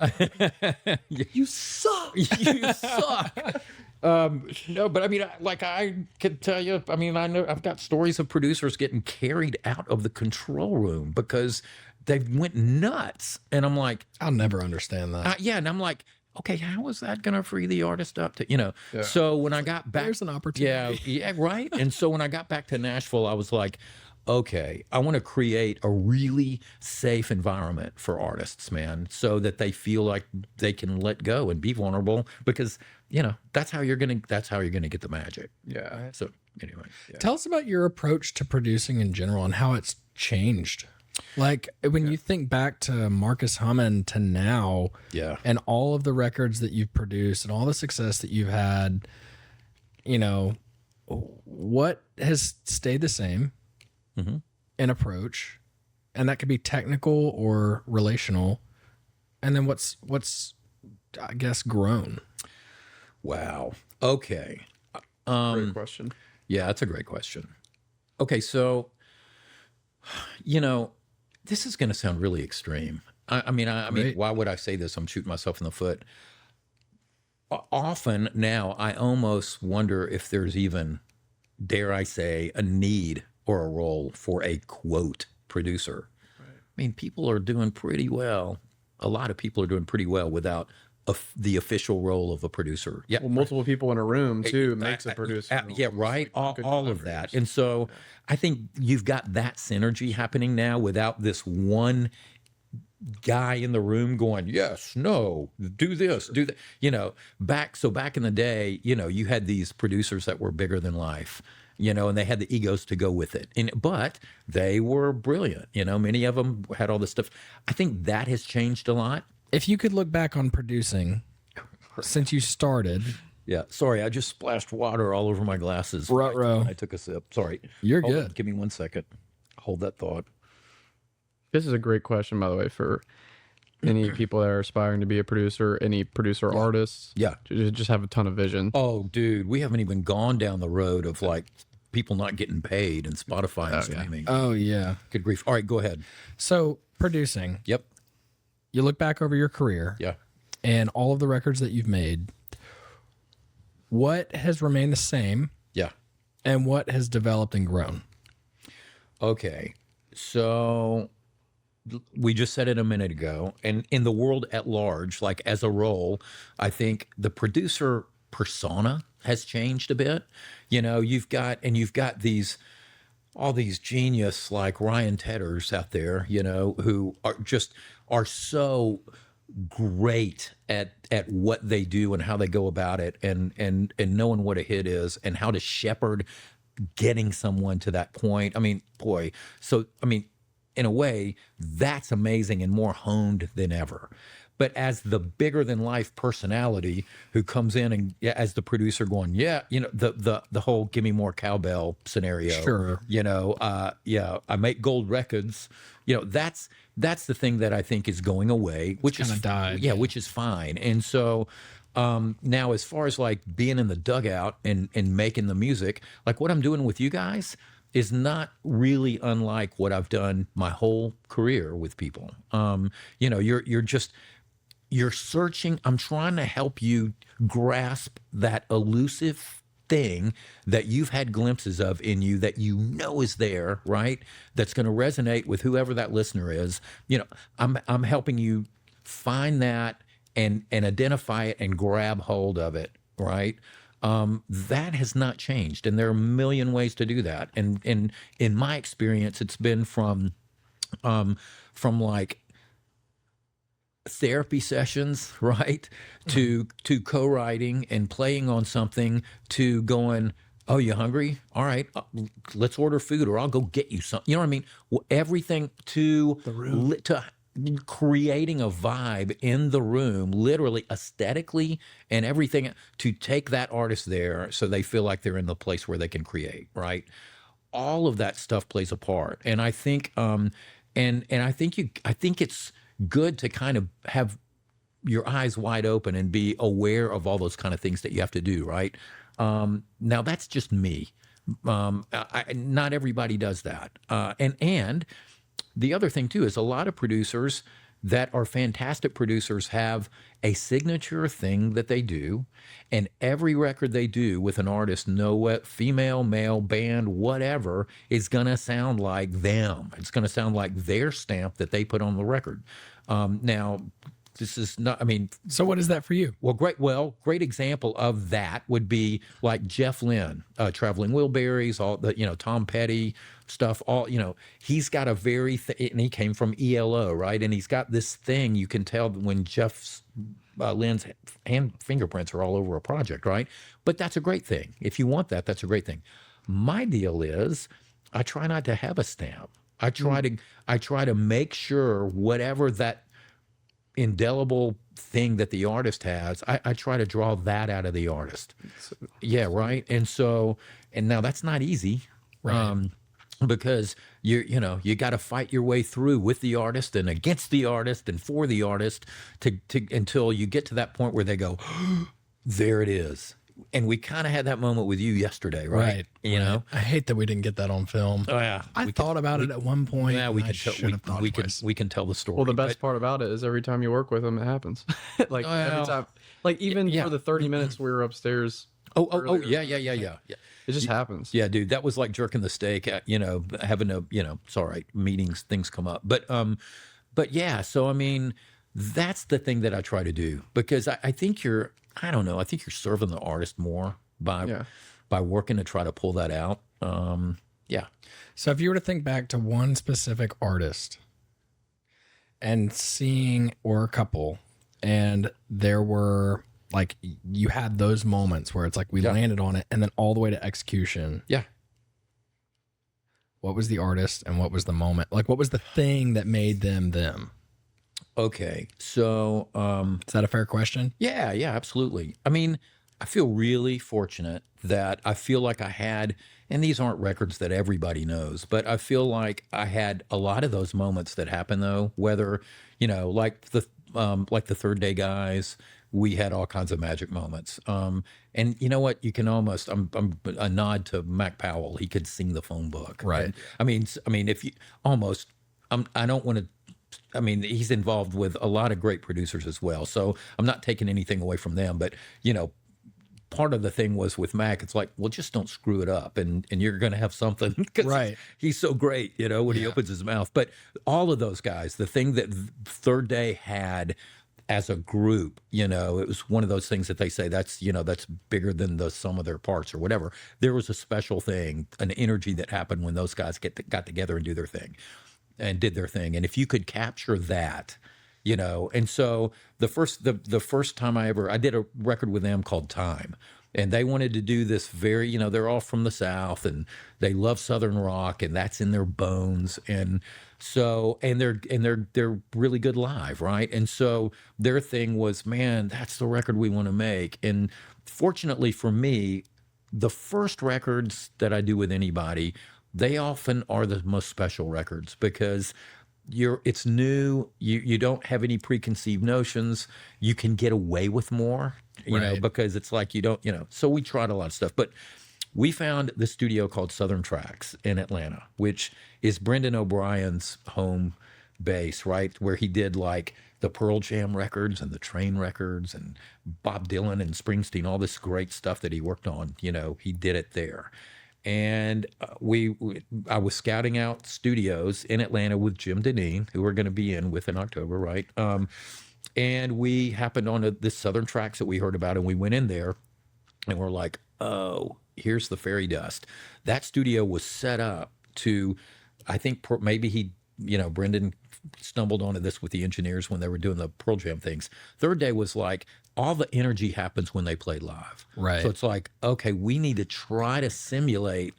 you suck. You suck. No, but I mean, I can tell you, I mean, I know I've got stories of producers getting carried out of the control room because they went nuts. And I'm like, I'll never understand that. yeah. And I'm like, okay, how is that going to free the artist up to, Yeah. So when I got back, There's an opportunity. yeah, right. And so when I got back to Nashville, I was like, okay, I want to create a really safe environment for artists, man, so that they feel like they can let go and be vulnerable because, that's how you're going to get the magic. Yeah. So anyway, Tell us about your approach to producing in general and how it's changed. Like when you think back to Marcus Hammond to now, yeah. and all of the records that you've produced and all the success that you've had, what has stayed the same in approach? And that could be technical or relational. And then what's I guess grown? Wow. Okay. Great question. Yeah, that's a great question. Okay, so this is going to sound really extreme. I mean, why would I say this? I'm shooting myself in the foot. Often now, I almost wonder if there's even, dare I say, a need or a role for a quote producer. Right. I mean, people are doing pretty well. A lot of people are doing pretty well without the official role of a producer. Yeah, well, multiple people in a room too makes a producer. Yeah, right. All of that, and so I think you've got that synergy happening now without this one guy in the room going, yes, no, do this, do that. Back in the day, you had these producers that were bigger than life. And they had the egos to go with it. But they were brilliant. Many of them had all this stuff. I think that has changed a lot. If you could look back on producing since you started. Yeah. Sorry, I just splashed water all over my glasses. Ruh-roh. I took a sip. Sorry. You're Hold good. on, give me 1 second. Hold that thought. This is a great question, by the way, for any people that are aspiring to be a producer, any producer artists. Yeah. Just have a ton of vision. Oh, dude, we haven't even gone down the road of people not getting paid and Spotify and streaming. Oh, yeah. Good grief. All right, go ahead. So producing. Yep. You look back over your career. Yeah. And all of the records that you've made. What has remained the same? Yeah. And what has developed and grown? Okay. So we just said it a minute ago, and in the world at large, like as a role, I think the producer persona has changed a bit. You've got all these genius like Ryan Tedders out there, who are so great at what they do and how they go about it and knowing what a hit is and how to shepherd getting someone to that point. I mean, boy. So, in a way, that's amazing and more honed than ever. But as the bigger than life personality who comes in and as the producer going, the whole give me more cowbell scenario. Sure. I make gold records. That's the thing that I think is going away, which is died. Yeah, which is fine. And so now as far as like being in the dugout and making the music, like what I'm doing with you guys is not really unlike what I've done my whole career with people. You're searching. I'm trying to help you grasp that elusive thing that you've had glimpses of in you that is there, right? That's going to resonate with whoever that listener is. I'm helping you find that and identify it and grab hold of it, right? That has not changed, and there are a million ways to do that. And in my experience, it's been from like therapy sessions, right, to co-writing and playing on something, to going, oh, you hungry? All right, let's order food, or I'll go get you something. You know what I mean? Everything to creating a vibe in the room, literally aesthetically and everything, to take that artist there so they feel like they're in the place where they can create, right? All of that stuff plays a part. And I think I think it's good to kind of have your eyes wide open and be aware of all those kind of things that you have to do, right? Now that's just me. Not everybody does that. And the other thing too is a lot of producers that are fantastic producers have a signature thing that they do, and every record they do with an artist, no what female, male, band, whatever, is gonna sound like them. It's gonna sound like their stamp that they put on the record. Now, this is not. I mean, So what is that for you? great example of that would be like Jeff Lynne, Traveling Wilburys, all the, Tom Petty stuff, he's got a very, and he came from ELO, right? And he's got this thing, you can tell when Jeff Lynne's hand fingerprints are all over a project, right? But that's a great thing. If you want that, that's a great thing. My deal is I try not to have a stamp. I try to make sure whatever that indelible thing that the artist has, I try to draw that out of the artist. Yeah, right. And now that's not easy, Right. because you got to fight your way through with the artist and against the artist and for the artist to until you get to that point where they go, there it is. And we kind of had that moment with you yesterday, right? Right. I hate that we didn't get that on film. Oh yeah, I thought about it at one point. yeah, we and I can should have thought twice. we can tell the story. Well, the best part about it is every time you work with them, it happens. Like every time, like even for the 30 minutes we were upstairs. Oh, yeah. It just happens. Yeah, dude, that was like jerking the steak. Having to, it's all right. Meetings, things come up, but yeah. So I mean, that's the thing that I try to do, because I think I don't know. I think you're serving the artist more by working to try to pull that out. Yeah. So if you were to think back to one specific artist and seeing, or a couple, and there were like, you had those moments where it's like we landed on it and then all the way to execution. Yeah. What was the artist and what was the moment? Like, what was the thing that made them them? Okay. So, Is that a fair question? yeah, absolutely. I mean, I feel really fortunate that I feel like I had, and these aren't records that everybody knows, but I feel like I had a lot of those moments that happen though, whether, like the Third Day guys, we had all kinds of magic moments. And you know what? You can almost, I'm a nod to Mac Powell. He could sing the phone book. Right. And, I mean, if you almost, I don't want to, I mean, he's involved with a lot of great producers as well. So I'm not taking anything away from them, but part of the thing was with Mac, it's like, well, just don't screw it up and you're going to have something. 'Cause Right. he's so great, when he opens his mouth. But all of those guys, the thing that Third Day had as a group, it was one of those things that they say that's bigger than the sum of their parts or whatever. There was a special thing, an energy that happened when those guys got together and did their thing. And if you could capture that, and so the first time I did a record with them called Time, and they wanted to do this very, they're all from the South and they love Southern rock and that's in their bones. And so, and they're really good live. Right. And so their thing was, man, that's the record we want to make. And fortunately for me, the first records that I do with anybody, they often are the most special records because it's new. You don't have any preconceived notions. You can get away with more, because it's like you don't, so we tried a lot of stuff, but we found the studio called Southern Tracks in Atlanta, which is Brendan O'Brien's home base, right? Where he did like the Pearl Jam records and the Train records and Bob Dylan and Springsteen, all this great stuff that he worked on, he did it there. And I was scouting out studios in Atlanta with Jim Deneen, who we're going to be in with in October, right? And we happened on this Southern Tracks that we heard about, and we went in there, and we're like, oh, here's the fairy dust. That studio was set up to, I think maybe Brendan stumbled onto this with the engineers when they were doing the Pearl Jam things. Third Day was like, all the energy happens when they play live. Right. So it's like, okay, we need to try to simulate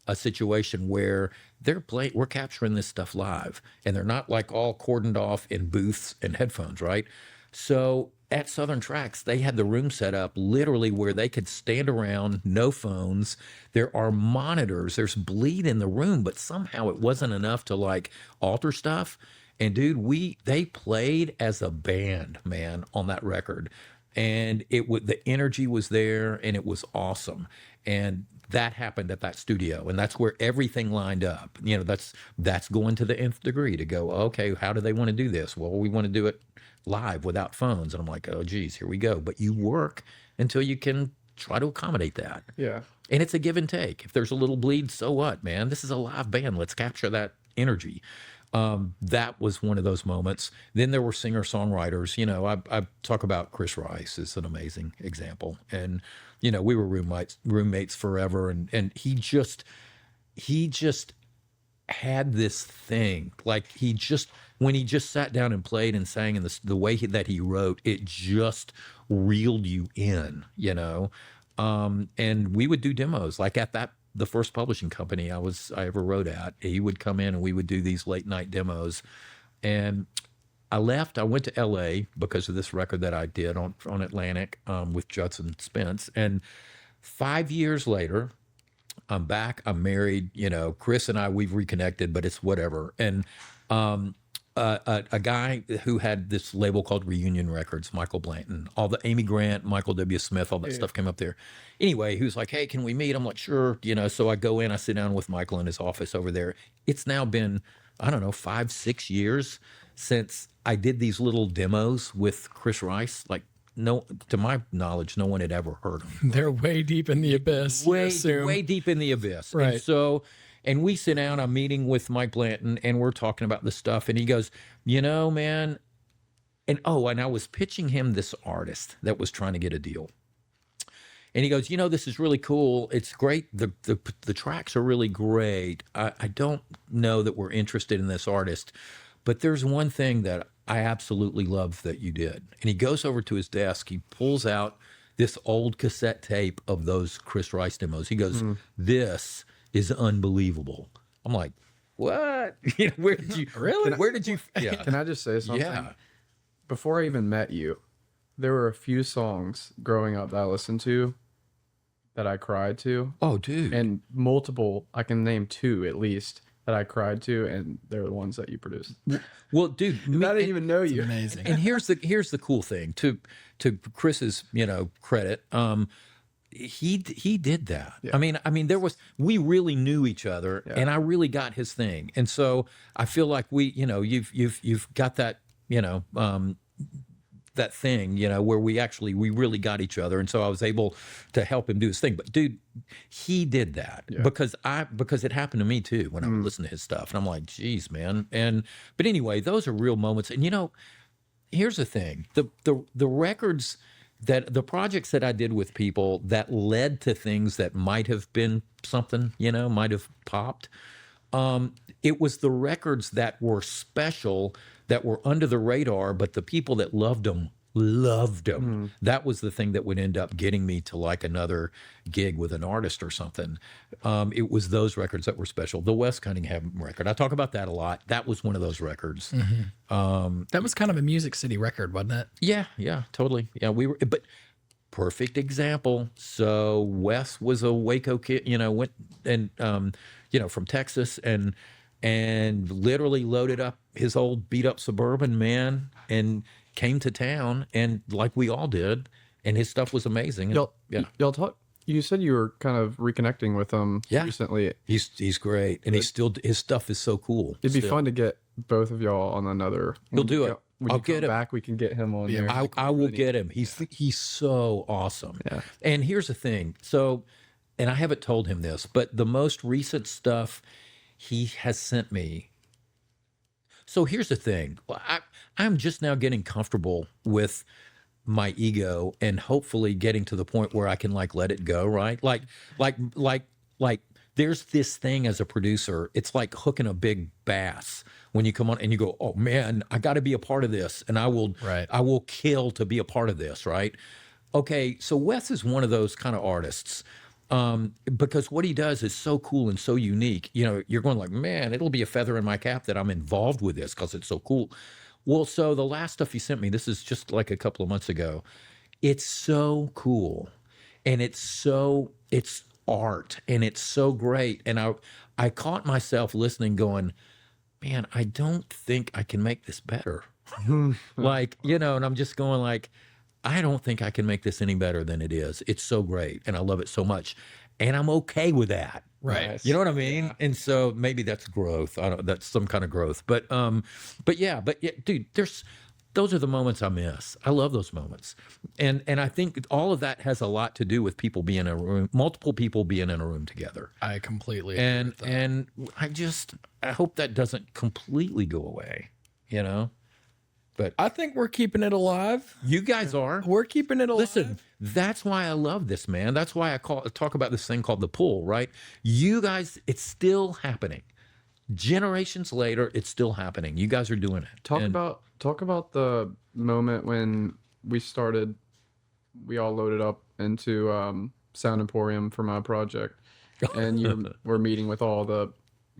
a situation where we're capturing this stuff live and they're not like all cordoned off in booths and headphones, right? So at Southern Tracks, they had the room set up literally where they could stand around, no phones. There are monitors, there's bleed in the room, but somehow it wasn't enough to like alter stuff. And dude, they played as a band, man, on that record. and the energy was there, and it was awesome. And that happened at that studio, and that's where everything lined up. That's going to the nth degree to go, okay, how do they want to do this? Well, we want to do it live without phones. And I'm like, oh geez, here we go. But you work until you can try to accommodate that. Yeah. And it's a give and take. If there's a little bleed, so what, man? This is a live band. Let's capture that energy. That was one of those moments. Then there were singer-songwriters. I talk about Chris Rice is an amazing example. And, we were roommates forever. And he just had this thing. Like when he just sat down and played and sang in the way that he wrote, it just reeled you in, and we would do demos like at the first publishing company I ever wrote at. He would come in and we would do these late night demos. And I left. I went to LA because of this record that I did on Atlantic with Judson Spence. And 5 years later, I'm back. I'm married. Chris and I, we've reconnected, but it's whatever. And a guy who had this label called Reunion Records, Michael Blanton, all the Amy Grant, Michael W. Smith, all that stuff came up there. Anyway, he was like, hey, can we meet? I'm like, sure. So I go in, I sit down with Michael in his office over there. It's now been, I don't know, 5-6 years since I did these little demos with Chris Rice. Like, no, to my knowledge, no one had ever heard them. They're way deep in the abyss. Way deep in the abyss. Right. And we sit down, I'm meeting with Mike Blanton, and we're talking about this stuff. And he goes, man, and I was pitching him this artist that was trying to get a deal. And he goes, this is really cool. It's great. The tracks are really great. I don't know that we're interested in this artist, but there's one thing that I absolutely love that you did. And he goes over to his desk. He pulls out this old cassette tape of those Chris Rice demos. He goes, this is unbelievable. I'm like, what? Where did you really? Where did you? Yeah. Can I just say something? Yeah. Before I even met you, there were a few songs growing up that I listened to that I cried to. Oh, dude. And multiple, I can name 2 at least that I cried to, and they're the ones that you produced. Well, dude, I didn't even know you. Amazing. And here's the cool thing to Chris's credit. He did that. Yeah. I mean, we really knew each other, and I really got his thing, and so I feel like you've got that, that thing, where we really got each other, and so I was able to help him do his thing. But dude, he did that because it happened to me too when I would listen to his stuff, and I'm like, geez, man. But anyway, those are real moments, and here's the thing: the records. That the projects that I did with people that led to things that might have been something, might have popped. It was the records that were special, that were under the radar, but the people that loved them. That was the thing that would end up getting me to like another gig with an artist or something. It was those records that were special. The Wes Cunningham record, I talk about that a lot. That was one of those records. That was kind of a Music City record, wasn't it? Yeah, totally. Yeah, but perfect example. So Wes was a Waco kid, went and from Texas and literally loaded up his old beat up Suburban, man, and came to town, and like we all did, and his stuff was amazing. Y'all talk. You said you were kind of reconnecting with him recently. He's great, and his stuff is so cool. It'd be fun to get both of y'all on another. He'll do it. I'll get him back. We can get him on there. I will get him. He's so awesome. Yeah. And here's the thing. So, and I haven't told him this, but the most recent stuff he has sent me. So here's the thing. I'm just now getting comfortable with my ego and hopefully getting to the point where I can like let it go, right? Like there's this thing as a producer. It's like hooking a big bass when you come on and you go, oh man, I got to be a part of this, and I will kill to be a part of this, right? Okay, so Wes is one of those kind of artists. Because what he does is so cool and so unique. You're going like, man, it'll be a feather in my cap that I'm involved with this because it's so cool. Well, so the last stuff he sent me, this is just like a couple of months ago. It's so cool, and it's art, and it's so great. And I caught myself listening, going, man, I don't think I can make this better. And I'm just going like, I don't think I can make this any better than it is. It's so great, and I love it so much, and I'm okay with that. Right. Nice. You know what I mean? Yeah. And so maybe that's growth. I don't. That's some kind of growth. But yeah, dude, those are the moments I miss. I love those moments, and I think all of that has a lot to do with people being in a room, multiple people being in a room together. I completely agree with that. And I hope that doesn't completely go away. You know, but I think we're keeping it alive. you guys are. We're keeping it alive. Listen, that's why I love this, man. That's why I talk about this thing called the pull, right? You guys, it's still happening. Generations later, it's still happening. You guys are doing it. Talk And- about the moment when we all loaded up into Sound Emporium for my project, and you were meeting with all the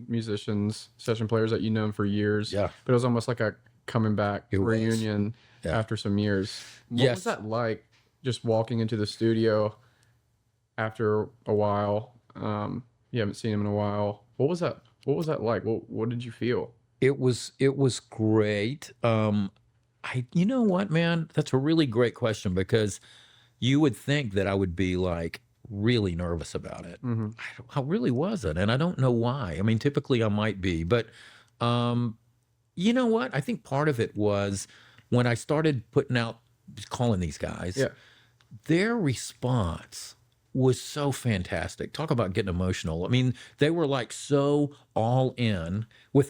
musicians, session players that you known for years. Yeah. But it was almost like a coming back It was. reunion Yeah. after some years. What Yes. was that like? Just walking into the studio after a while. You haven't seen him in a while. What was that? What was that like? What did you feel? It was great. You know what, man? That's a really great question, because you would think that I would be like really nervous about it. Mm-hmm. I really wasn't, and I don't know why. I mean, typically I might be, but you know what? I think part of it was when I started calling these guys. Yeah. Their response was so fantastic. Talk about getting emotional. I mean, they were like so all in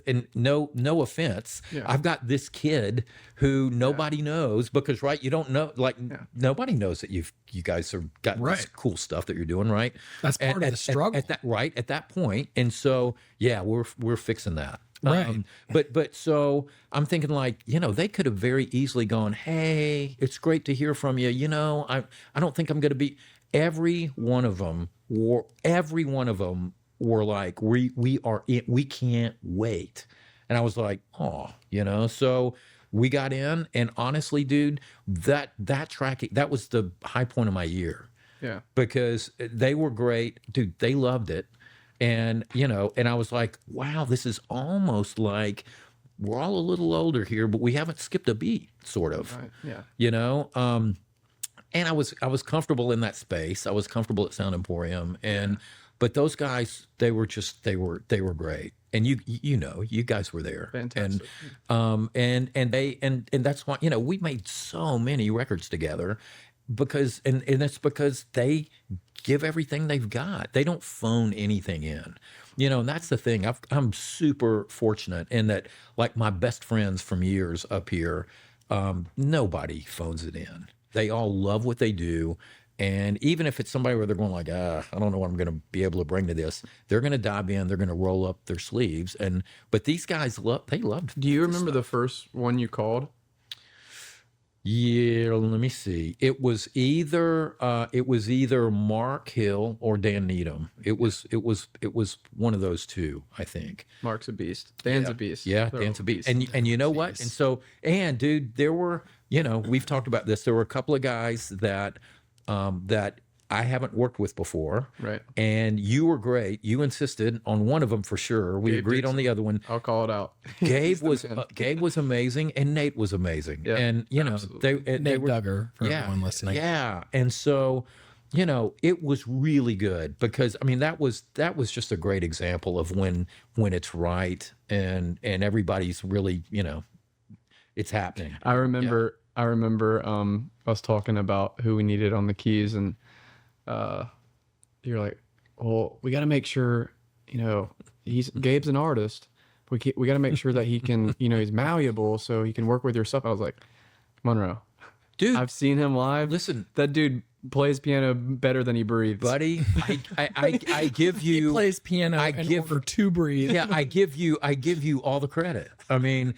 and no offense. Yeah. I've got this kid who nobody knows, because right, you don't know, like nobody knows that you guys have got this Right. cool stuff that you're doing, right? That's part of the struggle. At that point. And so yeah, we're fixing that. Right. But so I'm thinking, like, they could have very easily gone, hey, it's great to hear from you. I don't think I'm going to be. Every one of them were like, we can't wait. And I was like, oh, so we got in, and honestly, dude, that tracking, that was the high point of my year. Yeah. Because they were great, dude. They loved it. And, and I was like, wow, this is almost like we're all a little older here, but we haven't skipped a beat, sort of. Right. Yeah. And I was comfortable in that space. I was comfortable at Sound Emporium, but those guys, they were great. And you guys were there. Fantastic. And that's why, we made so many records together, because and that's because they give everything they've got. They don't phone anything in. And that's the thing. I'm super fortunate in that, like, my best friends from years up here, nobody phones it in. They all love what they do. And even if it's somebody where they're going like, I don't know what I'm going to be able to bring to this, they're going to dive in. They're going to roll up their sleeves. But these guys loved. Do you remember the first one you called? Yeah, let me see. It was either Mark Hill or Dan Needham. It was one of those two, I think. Mark's a beast. Dan's a beast. Yeah, They're Dan's a all beast. And you know what? And dude, there were, we've talked about this. There were a couple of guys that I haven't worked with before. Right. And you were great. You insisted on one of them for sure. We agreed on the other one. I'll call it out. Gabe was amazing, and Nate was amazing. Yeah, and absolutely. they Nate Duggar, for everyone listening. Yeah. And so, it was really good, because I mean that was just a great example of when it's right and everybody's really, it's happening. I remember us talking about who we needed on the keys, and you're like, well, we got to make sure, Gabe's an artist. We got to make sure that he can, he's malleable, so he can work with your stuff. I was like, Monroe, Dude, I've seen him live. listen, That dude plays piano better than he breathes. buddy, I give you He plays piano in order to breathe. yeah, I give you all the credit. I mean,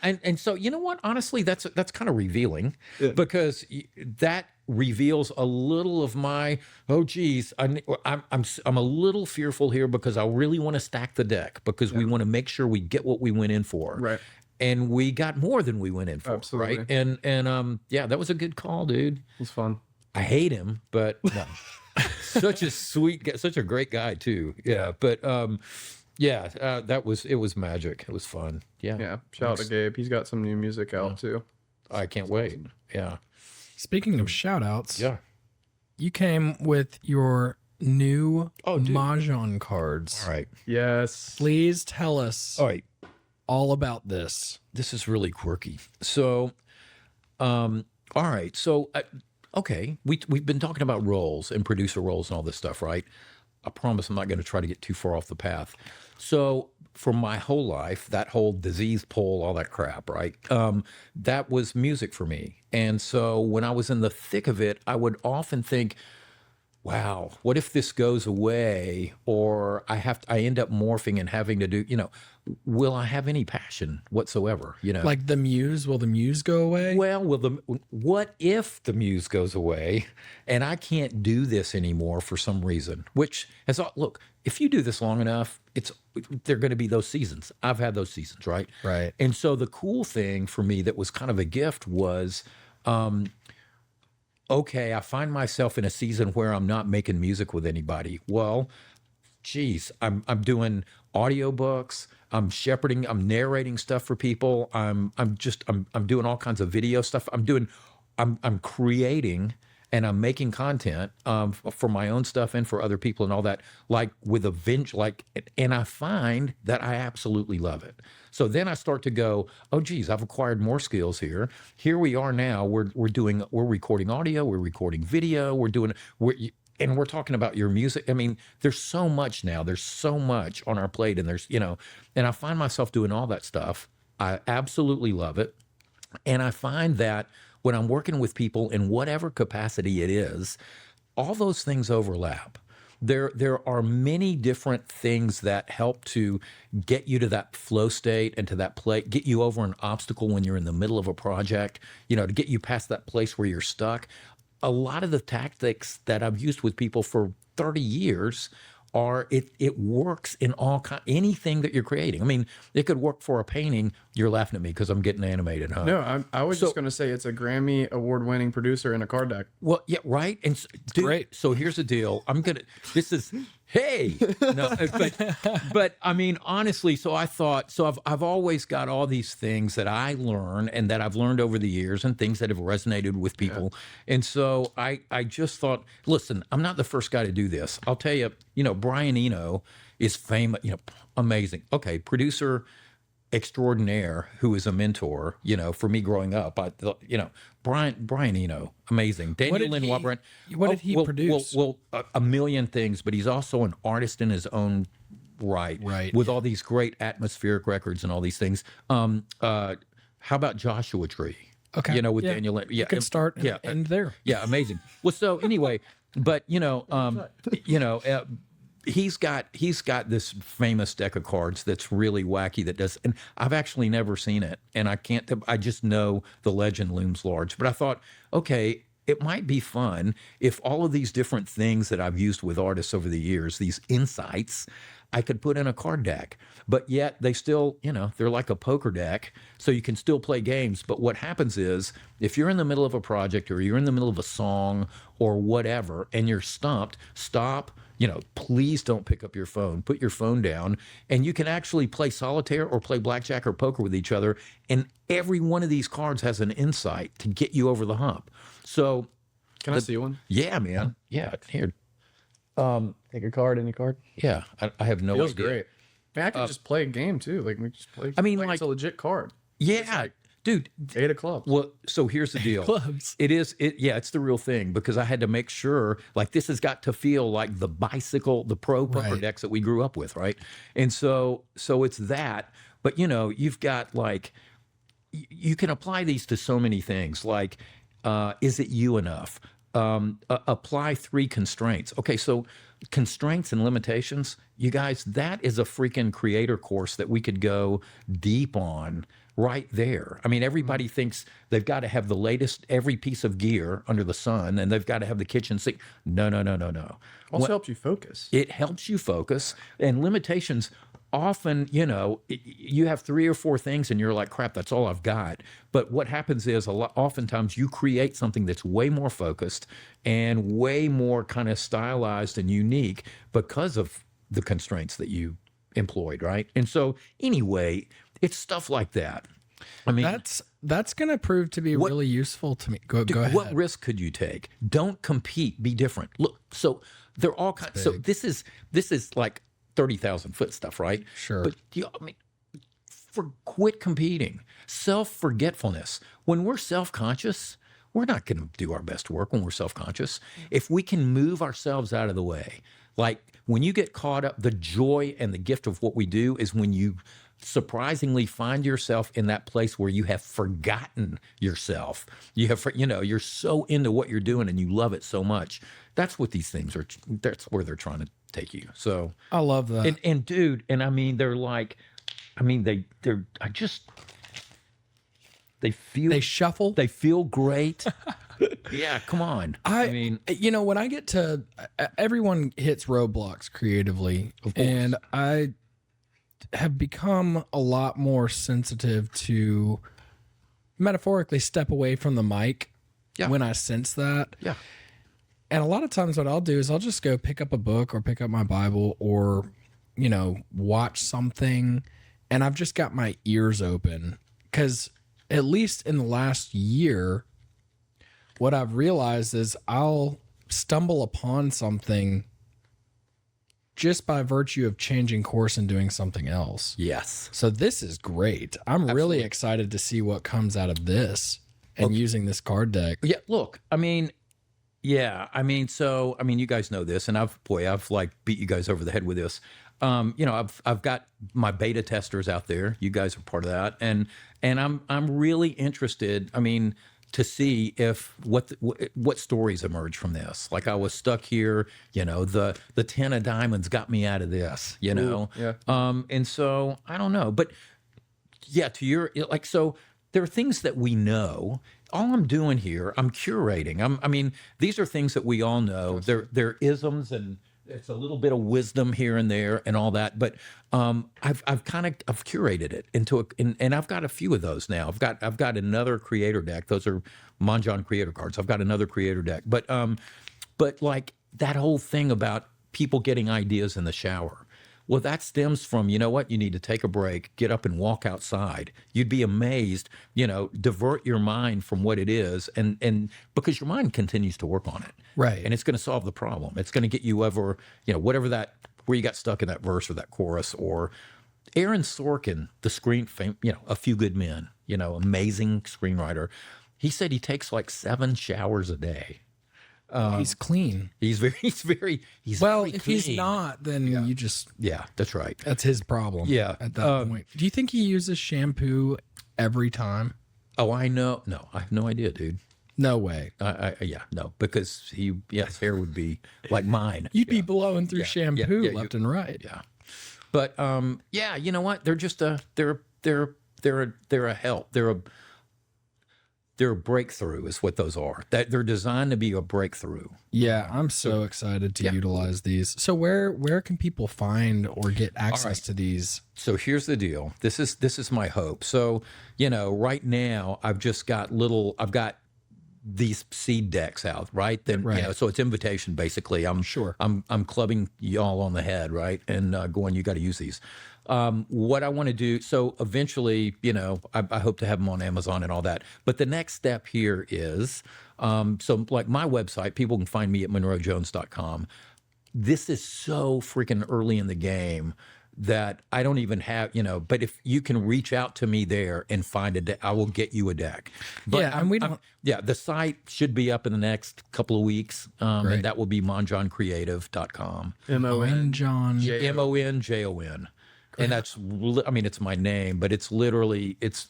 and so, you know what? Honestly, that's kind of revealing, because that reveals a little of my, oh geez, I'm a little fearful here, because I really want to stack the deck, because we want to make sure we get what we went in for. Right. And we got more than we went in for. Absolutely. Right. And yeah, that was a good call, dude. It was fun. I hate him, but no. Such a sweet guy, such a great guy too. Yeah. But it was magic. It was fun. Yeah. Yeah. Shout out to Gabe. He's got some new music out too. I can't wait. Yeah. Speaking of shout outs, Yeah. you came with your new dude. Manjong cards. All right. Yes. Please tell us All right. all about this. This is really quirky. So, all right. So, okay, we've been talking about roles and producer roles and all this stuff, right? I promise I'm not going to try to get too far off the path. So, for my whole life, that whole disease pull, all that crap, right? That was music for me. And so, when I was in the thick of it, I would often think, wow, what if this goes away, or I end up morphing and having to do, will I have any passion whatsoever? Like the muse, will the muse go away? Well, what if the muse goes away and I can't do this anymore for some reason? Look, if you do this long enough, they're going to be those seasons. I've had those seasons, right? Right. And so the cool thing for me that was kind of a gift was, okay, I find myself in a season where I'm not making music with anybody. Well, geez, I'm doing audiobooks, I'm shepherding, I'm narrating stuff for people, I'm doing all kinds of video stuff. I'm creating and I'm making content for my own stuff and for other people and all that, like with a and I find that I absolutely love it. So then I start to go, oh geez, I've acquired more skills here. Here we are now. We're recording audio, we're recording video, and we're talking about your music. I mean, there's so much now. There's so much on our plate, and and I find myself doing all that stuff. I absolutely love it. And I find that when I'm working with people in whatever capacity it is, all those things overlap. There are many different things that help to get you to that flow state and to that place, get you over an obstacle when you're in the middle of a project, to get you past that place where you're stuck. A lot of the tactics that I've used with people for 30 years it works in anything that you're creating. I mean, it could work for a painting. You're laughing at me because I'm getting animated, huh? No, I was just going to say it's a Grammy award-winning producer in a card deck. Well, yeah, right. And dude, great. So here's the deal. Hey, no, but I mean, honestly, so I've always got all these things that I learn and that I've learned over the years and things that have resonated with people. Yeah. And so I just thought, listen, I'm not the first guy to do this. I'll tell you, Brian Eno is famous, amazing. Okay. Producer extraordinaire who is a mentor, for me growing up. I thought, Brian Eno, amazing. Daniel Lanois Brent. What did he produce? Well, a million things, but he's also an artist in his own right. Right. With all these great atmospheric records and all these things. How about Joshua Tree? Okay. With Daniel. Yeah. You can start and end there. Yeah, amazing. Well, so anyway, but he's got this famous deck of cards that's really wacky that does, and I've actually never seen it, and I just know the legend looms large. But I thought, okay, it might be fun if all of these different things that I've used with artists over the years, these insights, I could put in a card deck. But yet they still, they're like a poker deck, so you can still play games. But what happens is, if you're in the middle of a project or you're in the middle of a song or whatever, and you're stumped, stop. Please don't pick up your phone. Put your phone down, and you can actually play solitaire or play blackjack or poker with each other. And every one of these cards has an insight to get you over the hump. So, can I see one? Yeah, man. Yeah, here. Take a card, any card. Yeah, I have no Feels idea. great. Man, I could just play a game too. Like we just play. I mean, it's a legit card. Yeah. Dude, 8 of clubs. Well, so here's the deal. Clubs. It's the real thing, because I had to make sure, like, this has got to feel like the pro poker decks that we grew up with, right? And so it's that, but you've got like, you can apply these to so many things. Like, is it you enough? Apply 3 constraints. Okay, so constraints and limitations, you guys, that is a freaking creator course that we could go deep on right there. I mean, everybody thinks they've got to have the latest, every piece of gear under the sun, and they've got to have the kitchen sink. No. Also helps you focus. It helps you focus. And limitations, often, you have 3 or 4 things and you're like, crap, that's all I've got. But what happens is oftentimes you create something that's way more focused and way more kind of stylized and unique because of the constraints that you employed, right? And so anyway, it's stuff like that. I mean, That's going to prove to be really useful to me. Go ahead. what risk could you take? Don't compete. Be different. Look, so they're all kinds. So this is like 30,000 foot stuff, right? Sure. But I mean, quit competing. Self-forgetfulness. When we're self-conscious, we're not going to do our best work when we're self-conscious. If we can move ourselves out of the way, like when you get caught up, the joy and the gift of what we do is when you surprisingly find yourself in that place where you have forgotten yourself. You're so into what you're doing and you love it so much. That's what these things are. That's where they're trying to take you. So I love that. And dude, and I mean, they shuffle. They feel great. Yeah, come on. I mean, when I get to, everyone hits roadblocks creatively, and I have become a lot more sensitive to metaphorically step away from the mic when I sense that. Yeah. And a lot of times what I'll do is I'll just go pick up a book or pick up my Bible or, watch something, and I've just got my ears open, because at least in the last year, what I've realized is I'll stumble upon something just by virtue of changing course and doing something else. Yes. So this is great. I'm really excited to see what comes out of this and using this card deck. Yeah. Look, I mean, you guys know this, and I've like beat you guys over the head with this. I've got my beta testers out there. You guys are part of that, and I'm really interested. I mean, to see if what stories emerge from this. Like, I was stuck here. The 10 of diamonds got me out of this. Ooh, yeah. And so I don't know, but yeah, so there are things that we know. All I'm doing here, I'm curating. These are things that we all know. They're isms, and it's a little bit of wisdom here and there and all that. But I've curated it into and I've got a few of those now. I've got another creator deck. Those are Manjong creator cards. I've got another creator deck. But like that whole thing about people getting ideas in the shower. Well, that stems from, you need to take a break, get up and walk outside. You'd be amazed, divert your mind from what it is, and because your mind continues to work on it. Right. And it's going to solve the problem. It's going to get you over, whatever where you got stuck in that verse or that chorus. Or Aaron Sorkin, A Few Good Men, amazing screenwriter. He said he takes like 7 showers a day. He's clean. He's very if clean. he's not, then you just that's right. That's his problem. Yeah, at that point. Do you think he uses shampoo every time? Oh, I know. No, I have no idea, dude. No way. No, because his hair would be like mine. You'd be blowing through shampoo left and right. Yeah, but you know what? They're just they're a help. They're a breakthrough is what those are. That they're designed to be a breakthrough. Yeah, I'm so excited to utilize these. So where can people find or get access to these? So here's the deal. This is my hope. So, right now I've got these seed decks out, right? Then so it's invitation basically. I'm clubbing y'all on the head, right? And going, you got to use these. What I want to do, so eventually, I hope to have them on Amazon and all that. But the next step here is, so like my website, people can find me at monroejones.com. This is so freaking early in the game that I don't even have, but if you can reach out to me there and find a deck, I will get you a deck. But the site should be up in the next couple of weeks. And that will be monjongcreative.com. Monjon. And that's, it's my name, but it's literally, it's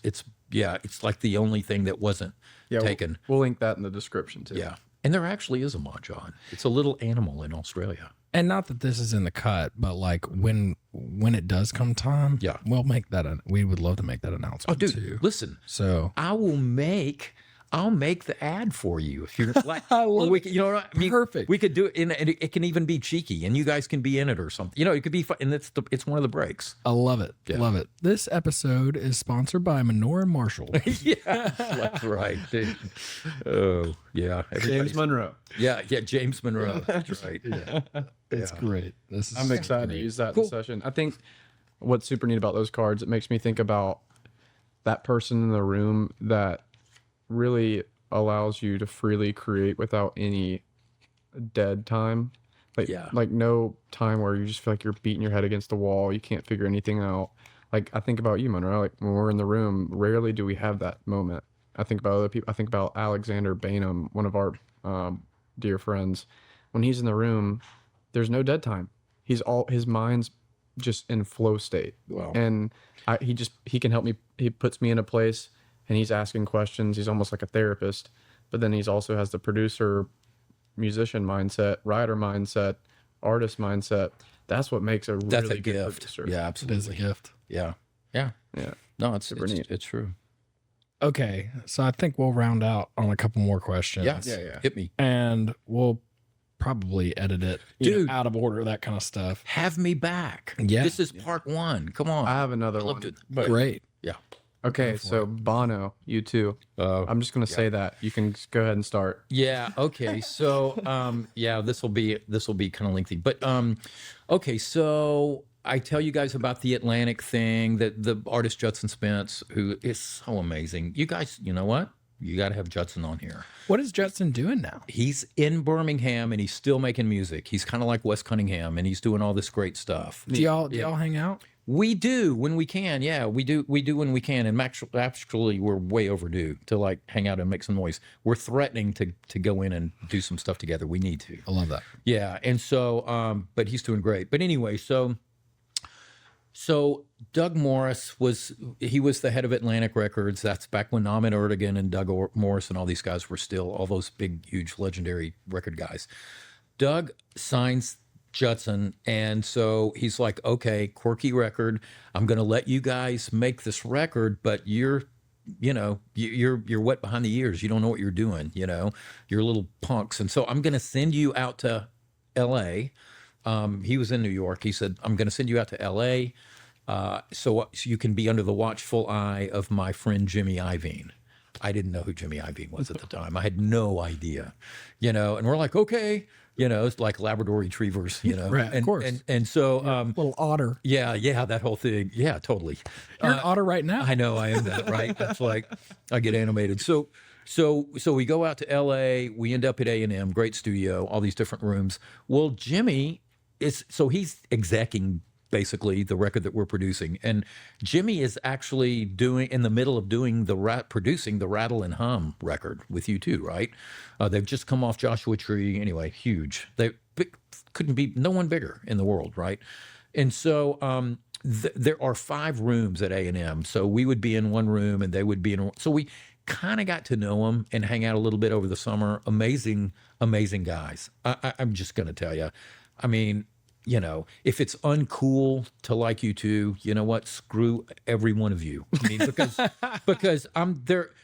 like the only thing that wasn't taken. We'll link that in the description too. Yeah. And there actually is a Manjong. It's a little animal in Australia. And not that this is in the cut, but like when it does come time, we'll make that. We would love to make that announcement. Oh, dude, too. Listen. So I'll make the ad for you if you're like. I love it. Perfect. We could do it, and it can even be cheeky, and you guys can be in it or something. It could be fun, and it's one of the breaks. I love it. Yeah. Love it. This episode is sponsored by Menor and Marshall. Yeah, that's right. Dude. Oh, yeah. James Monroe. Yeah, James Monroe. That's right. Yeah. It's great. I'm excited to use that in the session. I think what's super neat about those cards, it makes me think about that person in the room that really allows you to freely create without any dead time. Like no time where you just feel like you're beating your head against the wall. You can't figure anything out. Like I think about you, Monroe. Like when we're in the room, rarely do we have that moment. I think about other people. I think about Alexander Bainham, one of our dear friends. When he's in the room, there's no dead time. His mind's just in flow state. Wow. And he can help me. He puts me in a place, and he's asking questions. He's almost like a therapist. But then he's also has the producer, musician mindset, writer mindset, artist mindset. That's what makes a really good gift. producer. Yeah, It absolutely. is a gift. Yeah. No, it's neat. it's true. Okay, so I think we'll round out on a couple more questions. Yeah. Hit me. And we'll probably edit it, Dude. out of order, that kind of stuff. Have me back. Yeah. This is part 1. Come on. I have another Love one. to- Great. Yeah. Okay, so Bono, you too. I'm just gonna say that. You can just go ahead and start. Yeah. Okay. So, this will be kind of lengthy, but okay. So I tell you guys about the Atlantic thing, that the artist Judson Spence, who is so amazing. You guys, you know what? You got to have Judson on here. What is Judson doing now? He's in Birmingham and he's still making music. He's kind of like Wes Cunningham, and he's doing all this great stuff. Do y'all hang out? We do when we can. Yeah, we do when we can. And actually, we're way overdue to like hang out and make some noise. We're threatening to go in and do some stuff together. We need to. I love that. Yeah, and so, but he's doing great. But anyway, so Doug Morris was the head of Atlantic Records. That's back when Ahmet Ertegun and Doug Morris and all these guys were still all those big, huge, legendary record guys. Doug signs Judson, and so he's like, okay, quirky record. I'm going to let you guys make this record, but you're wet behind the ears. You don't know what you're doing. You're little punks, and so I'm going to send you out to L.A. He was in New York. He said, I'm going to send you out to L.A. So you can be under the watchful eye of my friend Jimmy Iovine. I didn't know who Jimmy Iovine was at the time. I had no idea, and we're like, okay, it's like Labrador retrievers, Right, of course. And so, Little otter. yeah, that whole thing. Yeah, totally. You're an otter right now. I know I am that, right? That's like, I get animated. So we go out to LA, we end up at A&M, great studio, all these different rooms. Well, Jimmy he's execing basically the record that we're producing. And Jimmy is actually in the middle of producing the Rattle and Hum record with U2, right? They've just come off Joshua Tree. Anyway, huge. Couldn't be no one bigger in the world, right? And so there are 5 rooms at A&M. So we would be in one room and they would be in. So we kind of got to know them and hang out a little bit over the summer. Amazing, amazing guys. I'm just going to tell you. I mean, if it's uncool to like U2, you know what? Screw every one of you. I mean, because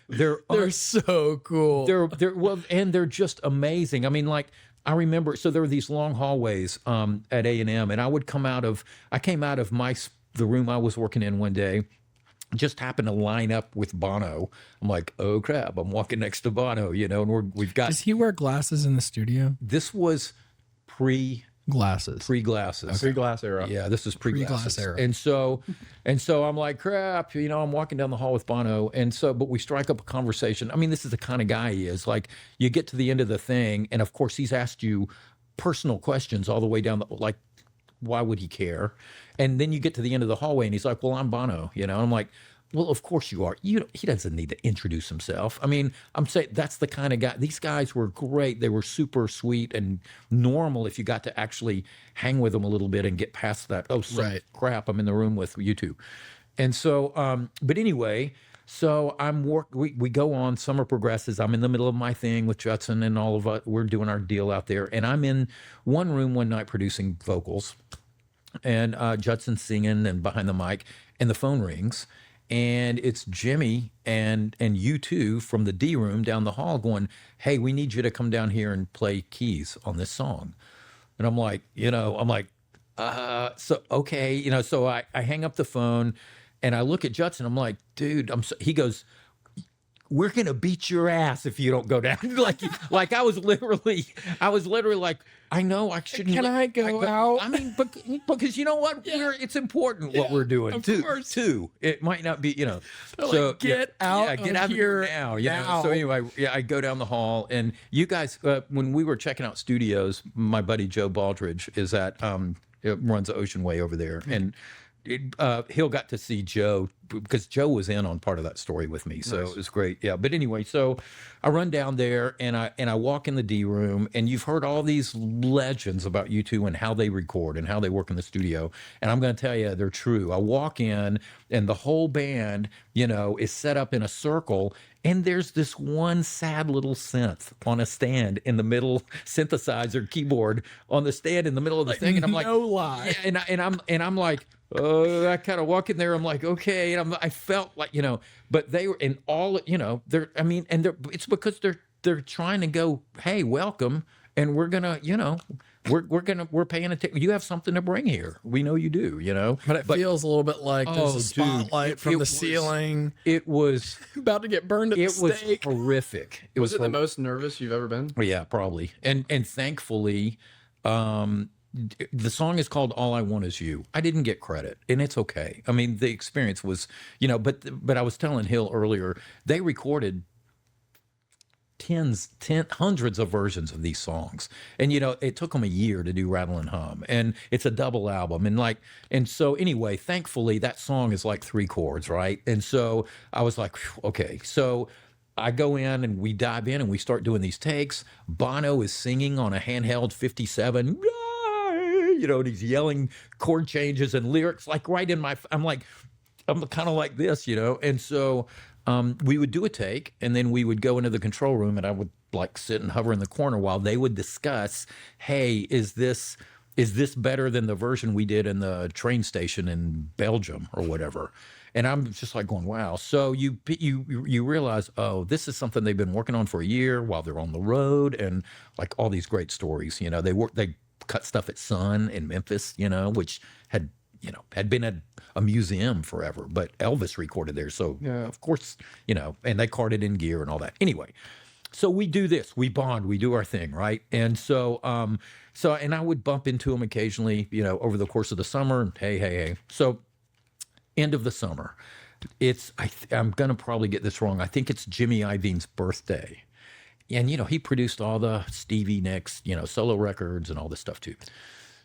they're so cool. They're just amazing. I mean, like I remember, so there were these long hallways at A&M, and I came out of the room I was working in one day. Just happened to line up with Bono. I'm like, oh crap! I'm walking next to Bono, and we've got. Does he wear glasses in the studio? This was Glasses. Pre-glasses. Pre-glass era. Yeah, this is pre-glasses. Pre-glass era. And so I'm like, crap, I'm walking down the hall with Bono. And so, but we strike up a conversation. I mean, this is the kind of guy he is. Like, you get to the end of the thing, and of course, he's asked you personal questions all the way down like, why would he care? And then you get to the end of the hallway, and he's like, well, I'm Bono, I'm like, well, of course you are. He doesn't need to introduce himself. I mean, I'm saying that's the kind of guy. These guys were great. They were super sweet and normal if you got to actually hang with them a little bit and get past that. Oh, crap! I'm in the room with you two. And so, but anyway, so we go on. Summer progresses. I'm in the middle of my thing with Judson and all of us. We're doing our deal out there, and I'm in one room one night producing vocals, and Judson's singing and behind the mic, and the phone rings. And it's Jimmy and you two from the D room down the hall going, hey, we need you to come down here and play keys on this song. And I'm like, so, okay. So I hang up the phone and I look at Judson. I'm like, dude, he goes, we're gonna beat your ass if you don't go down. like I was literally like, I know I shouldn't. Can I go out? I mean, because you know what? It's important what we're doing of too. course. Too. It might not be, So get out get of out here of here now. You know? now. So anyway, I go down the hall, and you guys, when we were checking out studios, my buddy Joe Baldridge is at runs Ocean Way over there, and. Hill got to see Joe because Joe was in on part of that story with me, so It was great. Yeah, but anyway, so I run down there and I walk in the D room, and you've heard all these legends about U2 and how they record and how they work in the studio, and I'm going to tell you they're true. I walk in, and the whole band, is set up in a circle. And there's this one sad little synth on a stand in the middle, synthesizer keyboard on the stand in the middle of the thing, and I'm like, no lie. Yeah, and I'm like, oh, I kind of walk in there. I'm like, okay, and I felt like, but they were in all, it's because they're trying to go, hey, welcome, and we're gonna, we're paying attention. You have something to bring here. We know you do, But it feels a little bit like there's a spotlight from the ceiling. It was about to get burned at the stake. It was horrific. Was it the most nervous you've ever been? Yeah, probably. And thankfully, the song is called "All I Want Is You." I didn't get credit, and it's okay. I mean, the experience was, but I was telling Hill earlier, they recorded hundreds of versions of these songs, and it took them a year to do Rattle and Hum, and it's a double album, and so anyway, thankfully that song is like 3 chords, right? And so I was like, okay, so I go in and we dive in and we start doing these takes. Bono is singing on a handheld 57, and he's yelling chord changes and lyrics like right in my. I'm kind of like this, and so. We would do a take, and then we would go into the control room, and I would sit and hover in the corner while they would discuss, hey, is this better than the version we did in the train station in Belgium or whatever? And I'm just like going, wow. So you realize, oh, this is something they've been working on for a year while they're on the road, and like all these great stories. They cut stuff at Sun in Memphis, which had been a museum forever, but Elvis recorded there. So, of course, and they carted in gear and all that. Anyway, so we do this. We bond. We do our thing, right? And so, and I would bump into him occasionally, over the course of the summer. And hey. So, end of the summer. I'm going to probably get this wrong. I think it's Jimmy Iovine's birthday. And, he produced all the Stevie Nicks, solo records and all this stuff too.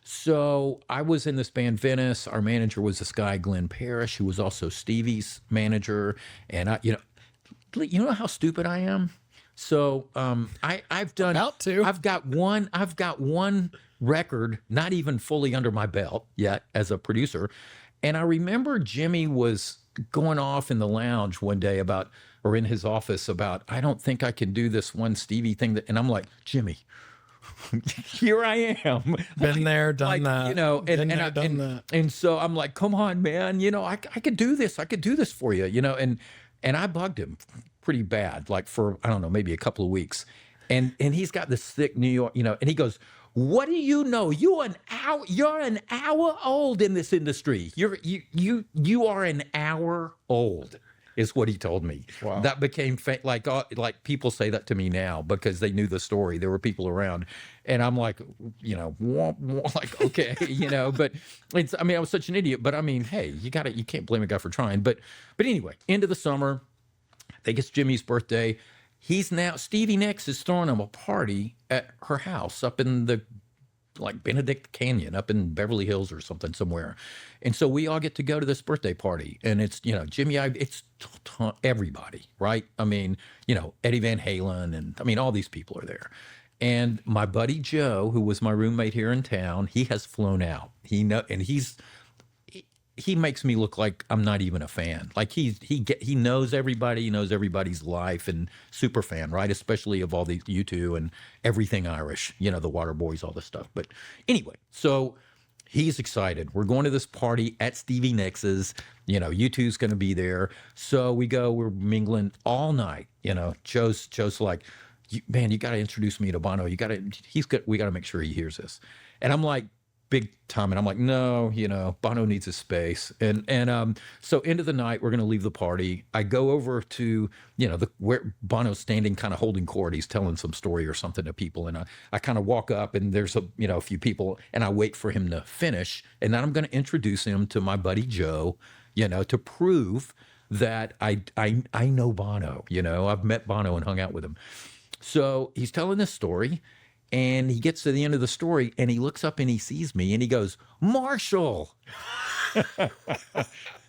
So I was in this band, Venice. Our manager was this guy, Glenn Parrish, who was also Stevie's manager. And you know how stupid I am. So I've done. About to. I've got one record, not even fully under my belt yet as a producer. And I remember Jimmy was going off in the lounge one day or in his office about, I don't think I can do this one Stevie thing. And I'm like, Jimmy. Here I am. Been there, done that. Done that. And so I'm like, come on, man. I could do this. I could do this for you, and I bugged him pretty bad, like for, I don't know, maybe a couple of weeks. And he's got this thick New York, and he goes, what do you know? You're an hour old in this industry. You are an hour old. Is what he told me. Wow. That became like people say that to me now because they knew the story. There were people around, and I'm like, like okay, But I was such an idiot. But hey, you can't blame a guy for trying. But anyway, end of the summer, I think it's Jimmy's birthday. Stevie Nicks is throwing him a party at her house up in the Benedict Canyon up in Beverly Hills or something somewhere. And so we all get to go to this birthday party, and it's, Jimmy, it's everybody, right? Eddie Van Halen, and all these people are there. And my buddy Joe, who was my roommate here in town, he has flown out. He makes me look like I'm not even a fan. Like he knows everybody, he knows everybody's life, and super fan, right? Especially of all these U2 and everything Irish, the Waterboys, all this stuff. But anyway, so he's excited. We're going to this party at Stevie Nicks's. U2's going to be there. So we go. We're mingling all night. Joe's like, man, you got to introduce me to Bono. We got to make sure he hears this. And I'm like, big time. And I'm like, no, Bono needs his space. And so end of the night, we're going to leave the party. I go over to, where Bono's standing kind of holding court. He's telling some story or something to people. And I kind of walk up and there's a few people and I wait for him to finish. And then I'm going to introduce him to my buddy Joe, to prove that I know Bono, I've met Bono and hung out with him. So he's telling this story. And he gets to the end of the story and he looks up and he sees me and he goes, Marshall.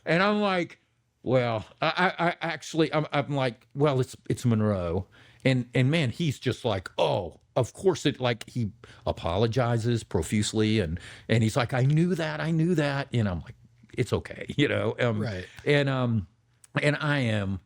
And I'm like, well, I actually, I'm like, well, it's Monroe. And man, he's just like, oh, of course he apologizes profusely. And he's like, I knew that. And I'm like, it's okay, right. And I am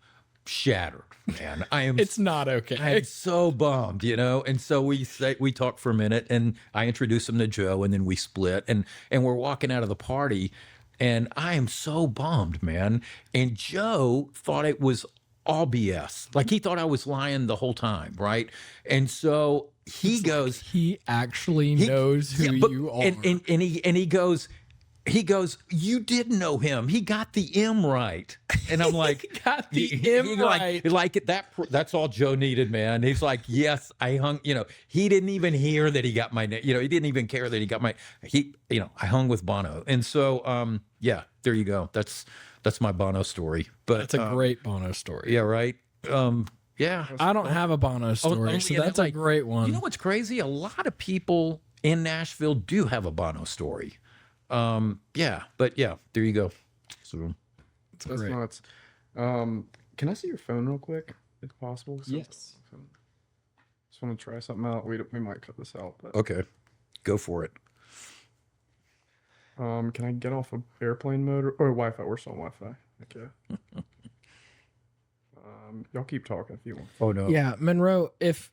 shattered, man. It's not okay. I'm so bummed, And so we talk for a minute and I introduce him to Joe and then we split and we're walking out of the party and I am so bummed, man. And Joe thought it was all BS. Like he thought I was lying the whole time, right? And so he goes, he actually knows who you are. And he goes, you did know him. He got the M right. And I'm like, he got the M right. That's all Joe needed, man. He's like, yes, I hung, he didn't even hear that he got my name. He didn't even care that he got I hung with Bono. And so, yeah, there you go. That's my Bono story. But that's a great Bono story. Yeah, right. Yeah. I don't have a Bono story, so that's a great one. You know what's crazy? A lot of people in Nashville do have a Bono story. Yeah, but yeah, there you go. So that's nuts. Can I see your phone real quick, if possible? Yes. Just want to try something out. We might cut this out, but okay, go for it. Can I get off of airplane mode or Wi-Fi? We're still on Wi-Fi. Okay. Y'all keep talking if you want. Oh no. Yeah, Monroe. If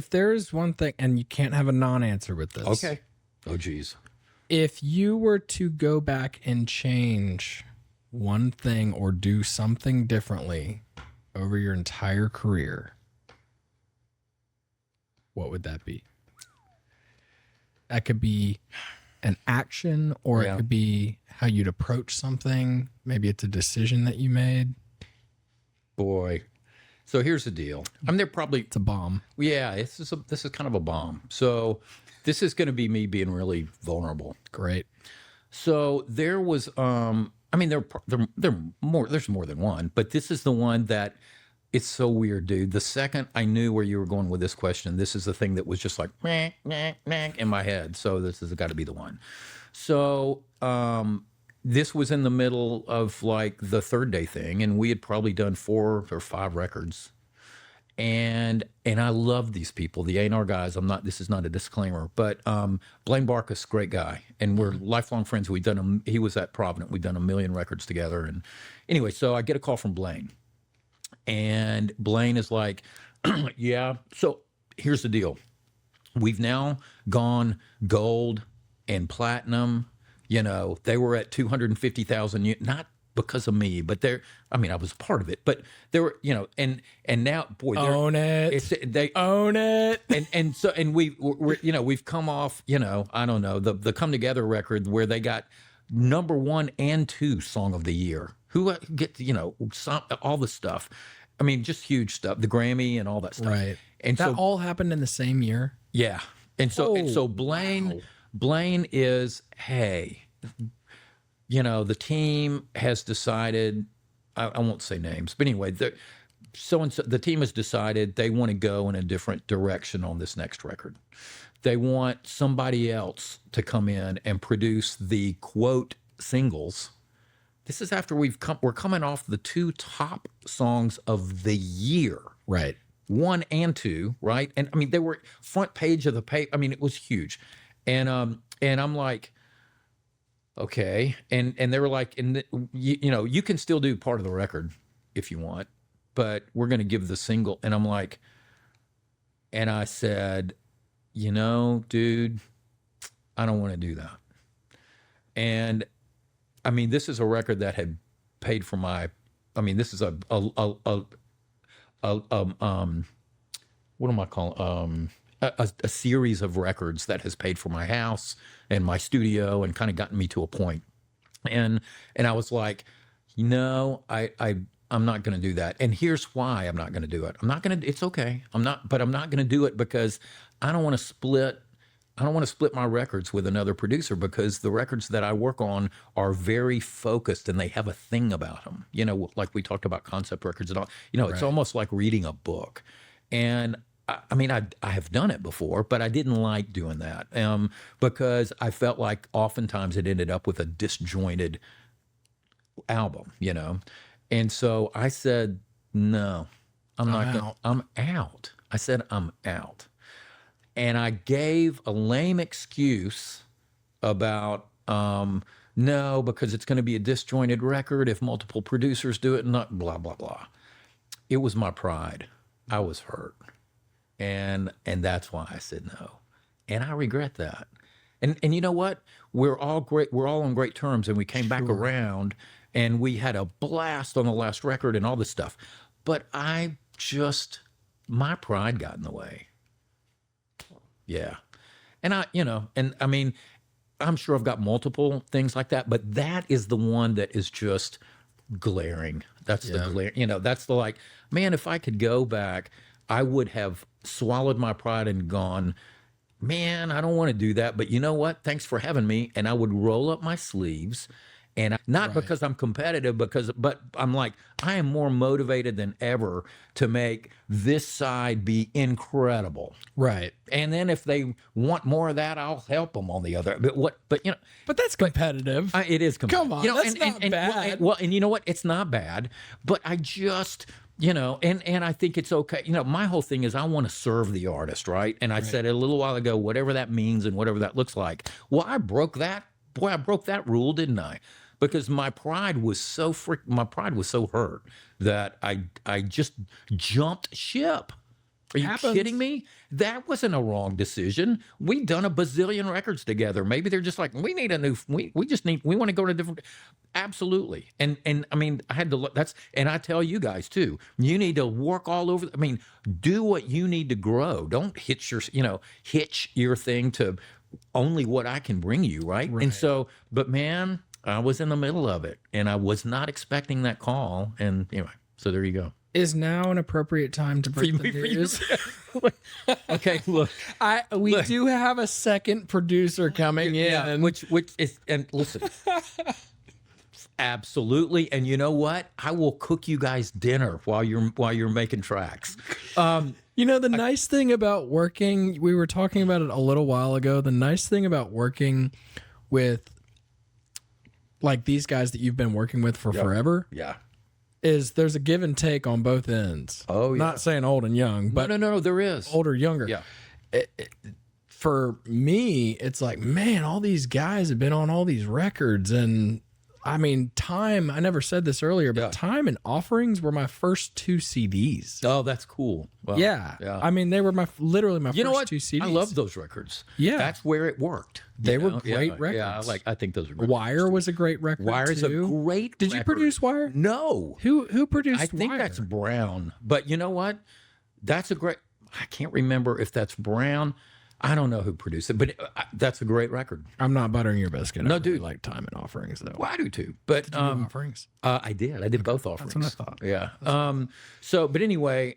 there's one thing, and you can't have a non-answer with this. Okay. Oh geez. If you were to go back and change one thing or do something differently over your entire career, what would that be? That could be an action or it could be how you'd approach something. Maybe it's a decision that you made. Boy. So here's the deal. I mean, it's a bomb. Yeah, this is kind of a bomb. So this is going to be me being really vulnerable. Great. So there was, there's more than one, but this is the one that it's so weird, dude. The second I knew where you were going with this question, this is the thing that was just like, meh, meh, meh, in my head. So this has got to be the one. So, this was in the middle of like the Third Day thing, and we had probably done 4 or 5 records. And I love these people, the A&R guys. This is not a disclaimer, but Blaine Barkus, great guy, and we're lifelong friends. He was at Provident. We've done 1 million records together. And anyway, so I get a call from Blaine, and Blaine is like, yeah. So here's the deal: we've now gone gold and platinum. They were at 250,000, not because of me, but I was part of it, but there were, and now, boy, own it. They own it. And we've come off, I don't know, the Come Together record where they got number 1 and 2 song of the year. Who get, all the stuff. I mean, just huge stuff, the Grammy and all that stuff. Right. And that all happened in the same year. Yeah. And so Blaine is, hey, the team has decided, I won't say names, but anyway, the team has decided they want to go in a different direction on this next record. They want somebody else to come in and produce the quote singles. This is after we're coming off the 2 top songs of the year. Right. 1 and 2, right? And I mean, they were front page of the page. I mean, it was huge. And I'm like, okay. And they were like, you can still do part of the record if you want, but we're going to give the single. And I'm like, and I said, dude, I don't want to do that. And I mean, this is a record that had paid for this is what am I calling? a series of records that has paid for my house and my studio and kind of gotten me to a point. And I was like, no, I'm not going to do that. And here's why I'm not going to do it. I'm not going to. It's okay. I'm not going to do it because I don't want to split. I don't want to split my records with another producer, because the records that I work on are very focused and they have a thing about them. You know, like we talked about concept records and all. You know, it's almost like reading a book. And I mean, I have done it before, but I didn't like doing that because I felt like oftentimes it ended up with a disjointed album, you know. And so I said, no, I'm out. I said, I'm out. And I gave a lame excuse about, no, because it's going to be a disjointed record if multiple producers do it, and not blah, blah, blah. It was my pride. I was hurt. And that's why I said no. And I regret that. And you know what? We're all great. We're all on great terms. And we came back around and we had a blast on the last record and all this stuff. But my pride got in the way. Yeah. And I mean, I'm sure I've got multiple things like that, but that is the one that is just glaring. That's the glare, that's the like, man, if I could go back, I would have swallowed my pride and gone, man, I don't want to do that. But you know what? Thanks for having me. And I would roll up my sleeves. And not because I'm competitive, but I'm like, I am more motivated than ever to make this side be incredible. Right. And then if they want more of that, I'll help them on the other. But that's competitive. It is competitive. Come on, that's not bad. Well, and you know what? It's not bad. But I just, and I think it's okay. My whole thing is I want to serve the artist, right? And I said it a little while ago, whatever that means and whatever that looks like. Well, I broke that rule, didn't I? Because my pride was so hurt that I just jumped ship. Are you kidding me? That wasn't a wrong decision. We've done a bazillion records together. Maybe they're just like, we need a new. We want to go to a different. Absolutely. And I mean, I had to. And I tell you guys too. You need to work all over. I mean, do what you need to grow. Don't hitch your thing to only what I can bring you, right? And so, but man, I was in the middle of it, and I was not expecting that call. And anyway, so there you go. Is now an appropriate time to break the news? Okay, look. We do have a second producer coming in. Which is, and listen, absolutely. And you know what? I will cook you guys dinner while you're making tracks. The nice thing about working, we were talking about it a little while ago. The nice thing about working with like these guys that you've been working with for forever, is there's a give and take on both ends. Oh, yeah. Not saying old and young, but no, there is older, younger. Yeah. For me, it's like, man, all these guys have been on all these records, and I mean, Time, I never said this earlier, but Time and Offerings were my first 2 CDs. Oh, that's cool. Well, yeah. I mean, they were literally my first 2 CDs. I love those records. Yeah. That's where it worked. They were great records. Yeah, I think those are great. Wire was a great record. Wire's too. a great Did record. you produce Wire? No. Who produced Wire? I think that's Brown. But you know what? That's a great, I can't remember if that's Brown. I don't know who produced it, but that's a great record. I'm not buttering your biscuit. No, I really dude. like Time and Offerings, though. Well, I do too. But Did you do Offerings? I did. I did both Offerings. That's what I thought. Yeah. But anyway,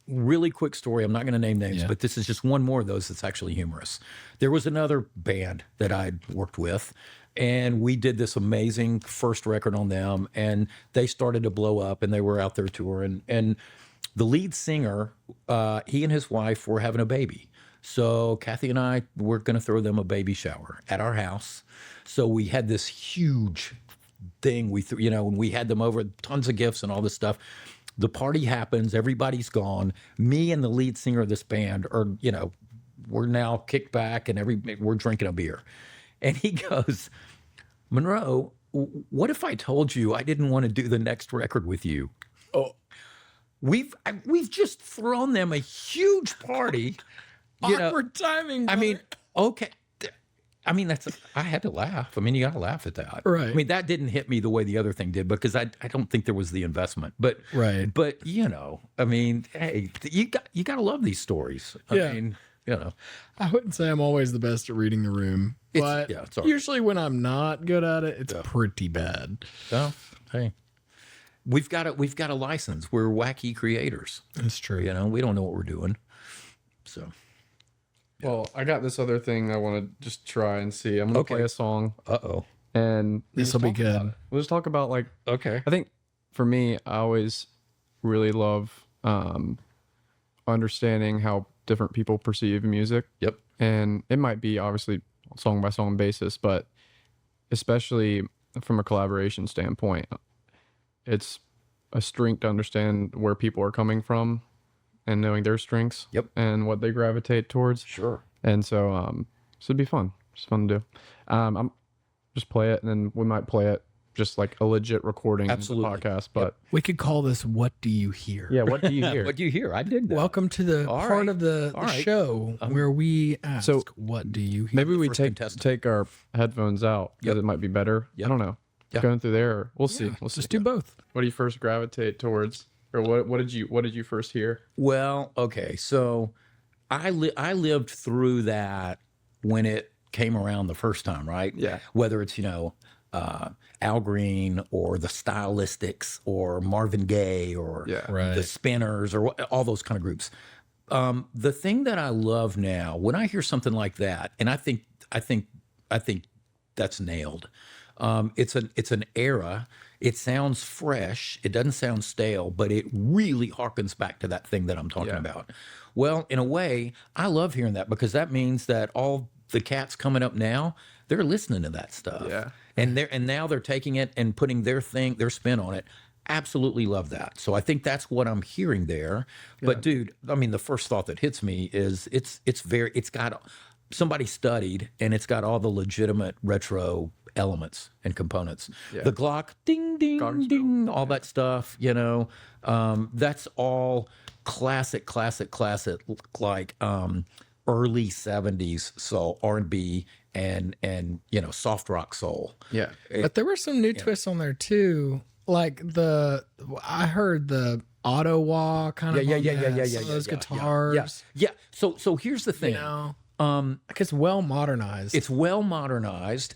really quick story. I'm not going to name names, but this is just one more of those that's actually humorous. There was another band that I'd worked with, and we did this amazing first record on them, and they started to blow up, and they were out there touring. And the lead singer, he and his wife were having a baby. So Kathy and I were going to throw them a baby shower at our house. So we had this huge thing. We threw, and we had them over, tons of gifts and all this stuff. The party happens. Everybody's gone. Me and the lead singer of this band are, we're now kicked back and we're drinking a beer. And he goes, Monroe, what if I told you I didn't want to do the next record with you? Oh, we've just thrown them a huge party. Awkward timing. I mean, okay. I mean, I had to laugh. I mean, you got to laugh at that. Right. I mean, that didn't hit me the way the other thing did because I don't think there was the investment. But right. But I mean, hey, you got to love these stories. I mean, you know. I wouldn't say I'm always the best at reading the room, but it's all right. usually when I'm not good at it, it's pretty bad. Well, hey, we've got a license. We're wacky creators. That's true. You know, we don't know what we're doing. So, Well, I got this other thing I want to just try and see. I'm gonna play a song, and This will be good. we'll just talk about like. okay. I think for me, I always really love understanding how different people perceive music. Yep. And it might be obviously song by song basis, but especially from a collaboration standpoint, it's a strength to understand where people are coming from and knowing their strengths. Yep. And what they gravitate towards. Sure. And so it'd be fun. Just fun to do. I'm just play it, and then we might play it just like a legit recording of the Absolutely. podcast. But We could call this "What Do You Hear?" yeah, what do you hear? What do you hear? I dig that. Welcome to the All part right. of the All right. show where we ask, So, "What do you hear?" Maybe we first take contestant. our headphones out because Yep. it might be better. Yep. I don't know. Yeah. Going through there, we'll see. We'll see. Just do both. What do you first gravitate towards, or what did you first hear? Well, okay. So I lived through that when it came around the first time, right? Yeah. Whether it's, Al Green or the Stylistics or Marvin Gaye or Yeah. Right. the Spinners or all those kind of groups. The thing that I love now, when I hear something like that, and I think that's nailed. It's an era. It sounds fresh. It doesn't sound stale, but it really harkens back to that thing that I'm talking about. Well, in a way, I love hearing that because that means that all the cats coming up now, they're listening to that stuff. Yeah. And now they're taking it and putting their spin on it. Absolutely love that. So I think that's what I'm hearing there. But dude, I mean, the first thought that hits me is it's got somebody studied and it's got all the legitimate retro elements and components. The Glock, ding, ding, ding, all that stuff, that's all classic, like early 70s soul, R&B and soft rock soul. Yeah. But there were some new twists on there too. Like I heard the Ottawa kind of some of those guitars. Yeah. So here's the thing. Like it's well modernized. It's well modernized.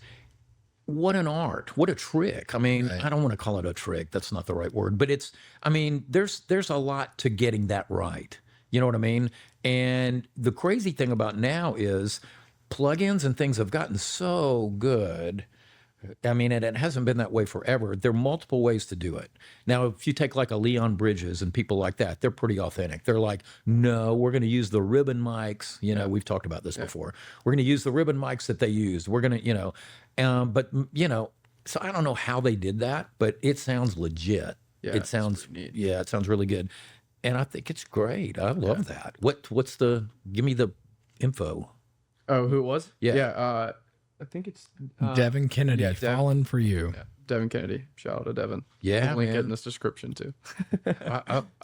What an art. What a trick. I mean, I don't want to call it a trick. That's not the right word. But there's a lot to getting that right. You know what I mean? And the crazy thing about now is plugins and things have gotten so good. I mean, and it hasn't been that way forever. There are multiple ways to do it. Now, if you take like a Leon Bridges and people like that, they're pretty authentic. They're like, no, we're going to use the ribbon mics. We've talked about this before. We're going to use the ribbon mics that they used. We're going to, so I don't know how they did that, but it sounds legit. Yeah, it sounds really good. And I think it's great. I love that. Give me the info. Oh, who it was? Yeah. Yeah. I think it's Devin Kennedy, Fallen for You. Devin Kennedy. Shout out to Devin. Yeah, Link it man. in this description too.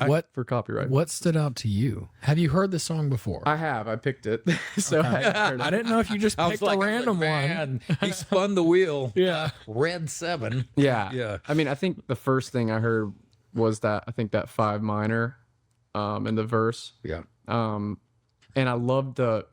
What For copyright? What stood out to you? Have you heard this song before? I have. I picked it. So I didn't know if you just picked a random one. Man, he spun the wheel. Yeah. Red 7. Yeah. Yeah. I mean, I think the first thing I heard was that 5 minor in the verse. Yeah. And I loved the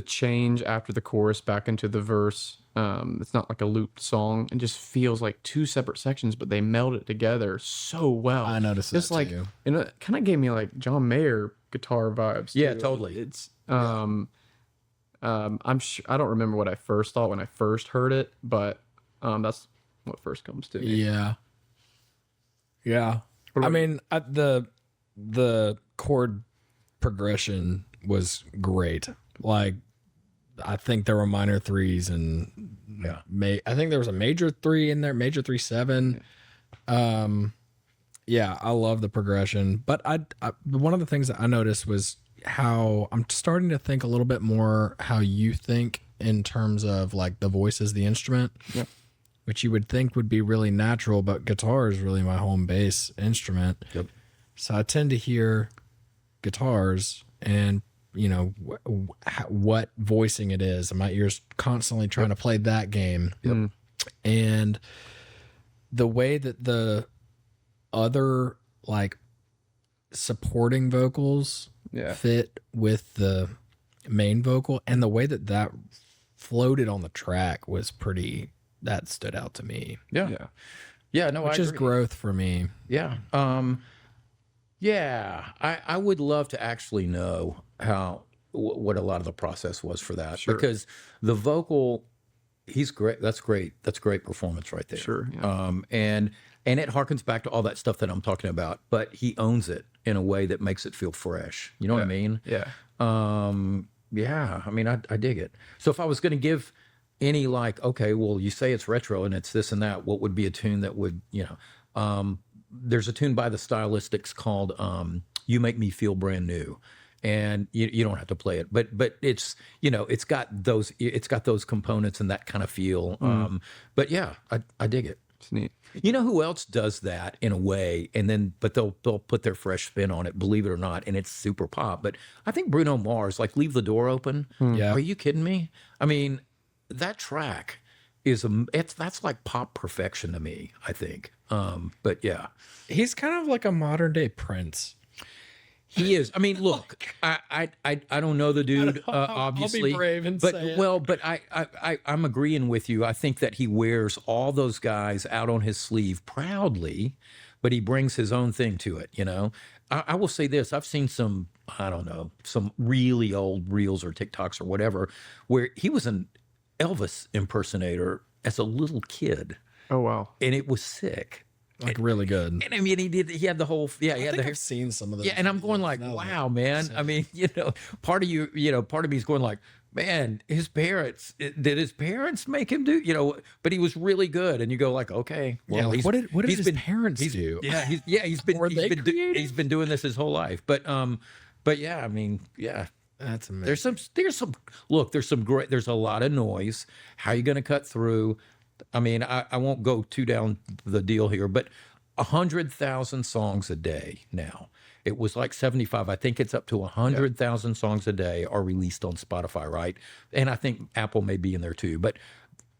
change after the chorus back into the verse. It's not like a looped song. It just feels like 2 separate sections, but they meld it together so well. I noticed Just that like, too. and it kind of gave me like John Mayer guitar vibes. Yeah, too. totally. It's I'm sure I don't remember what I first thought when I first heard it, but that's what first comes to me. Yeah. Yeah. I mean, the chord progression was great. Like, I think there were minor 3s and I think there was a major 3 in there, major 3/7. I love the progression. But I one of the things that I noticed was how I'm starting to think a little bit more how you think in terms of like the voice as the instrument. Yeah. Which you would think would be really natural, but guitar is really my home base instrument. Yep. So I tend to hear guitars and, what voicing it is. And my ears constantly trying to play that game. Yep. And the way that the other like supporting vocals fit with the main vocal, and the way that floated on the track was that stood out to me. Yeah, no, which I is agree. growth for me. Yeah. I would love to actually know what a lot of the process was for that, because the vocal, he's great. That's great. That's great performance right there. Sure. Yeah. And it harkens back to all that stuff that I'm talking about, but he owns it in a way that makes it feel fresh. You know what I mean? Yeah. Yeah. I mean, I dig it. So if I was going to give any, like, okay, well, you say it's retro and it's this and that, what would be a tune that would, there's a tune by the Stylistics called "You Make Me Feel Brand New," and you don't have to play it, but it's it's got those components and that kind of feel. But yeah, I dig it. It's neat. You know who else does that in a way, and then but they'll put their fresh spin on it, believe it or not, and it's super pop. But I think Bruno Mars, like "Leave the Door Open." Yeah. Are you kidding me? I mean, that track that's like pop perfection to me, I think. But yeah, He's kind of like a modern day Prince. he is. I mean, look, I don't know the dude, obviously. I'll be brave and but say it. well, but I'm agreeing with you. I think that he wears all those guys out on his sleeve proudly, but he brings his own thing to it. I will say this: I've seen some, I don't know, some really old reels or TikToks or whatever, where he was an Elvis impersonator as a little kid, Oh wow. and it was sick. Like really good. And I mean, he had the whole, he had the hair. I've seen some of those. Yeah, and I'm going like, wow, man. I mean, part of me is going like, man, did his parents make him do, but he was really good. And you go like, okay, well, what did his parents do? Yeah, he's been doing this his whole life. But yeah, I mean, yeah. That's amazing. There's a lot of noise. How are you going to cut through? I mean, I won't go too down the deal here, but 100,000 songs a day now. It was like 75. I think it's up to 100,000 songs a day are released on Spotify, right? And I think Apple may be in there too, but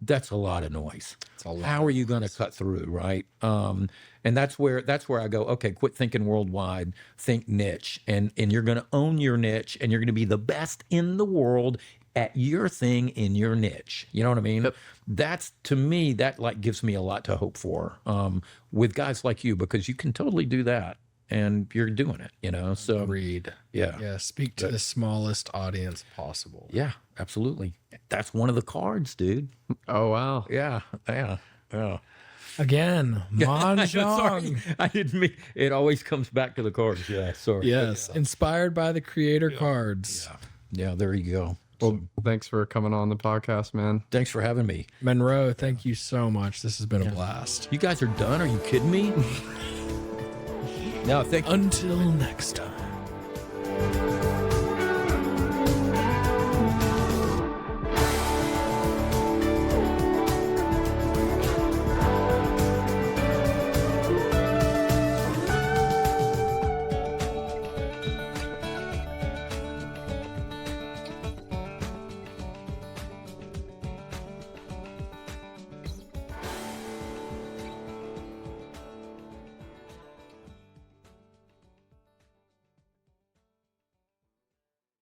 that's a lot of noise. How are you going to cut through, right? And that's where I go, okay, quit thinking worldwide, think niche, and you're going to own your niche, and you're going to be the best in the world at your thing in your niche. You know what I mean? Yep. That's, to me, that like gives me a lot to hope for with guys like you, because you can totally do that, and you're doing it, so. Agreed. Yeah, speak to the smallest audience possible. Yeah, absolutely. That's one of the cards, dude. Oh wow. Yeah. Again, Manjong. Sorry, I didn't mean, it always comes back to the cards. Yeah, sorry. Yes, inspired by the creator cards. Yeah, there you go. Well, thanks for coming on the podcast, man. Thanks for having me. Monroe, thank you so much. This has been a blast. You guys are done? Are you kidding me? No, thank you. Until next time.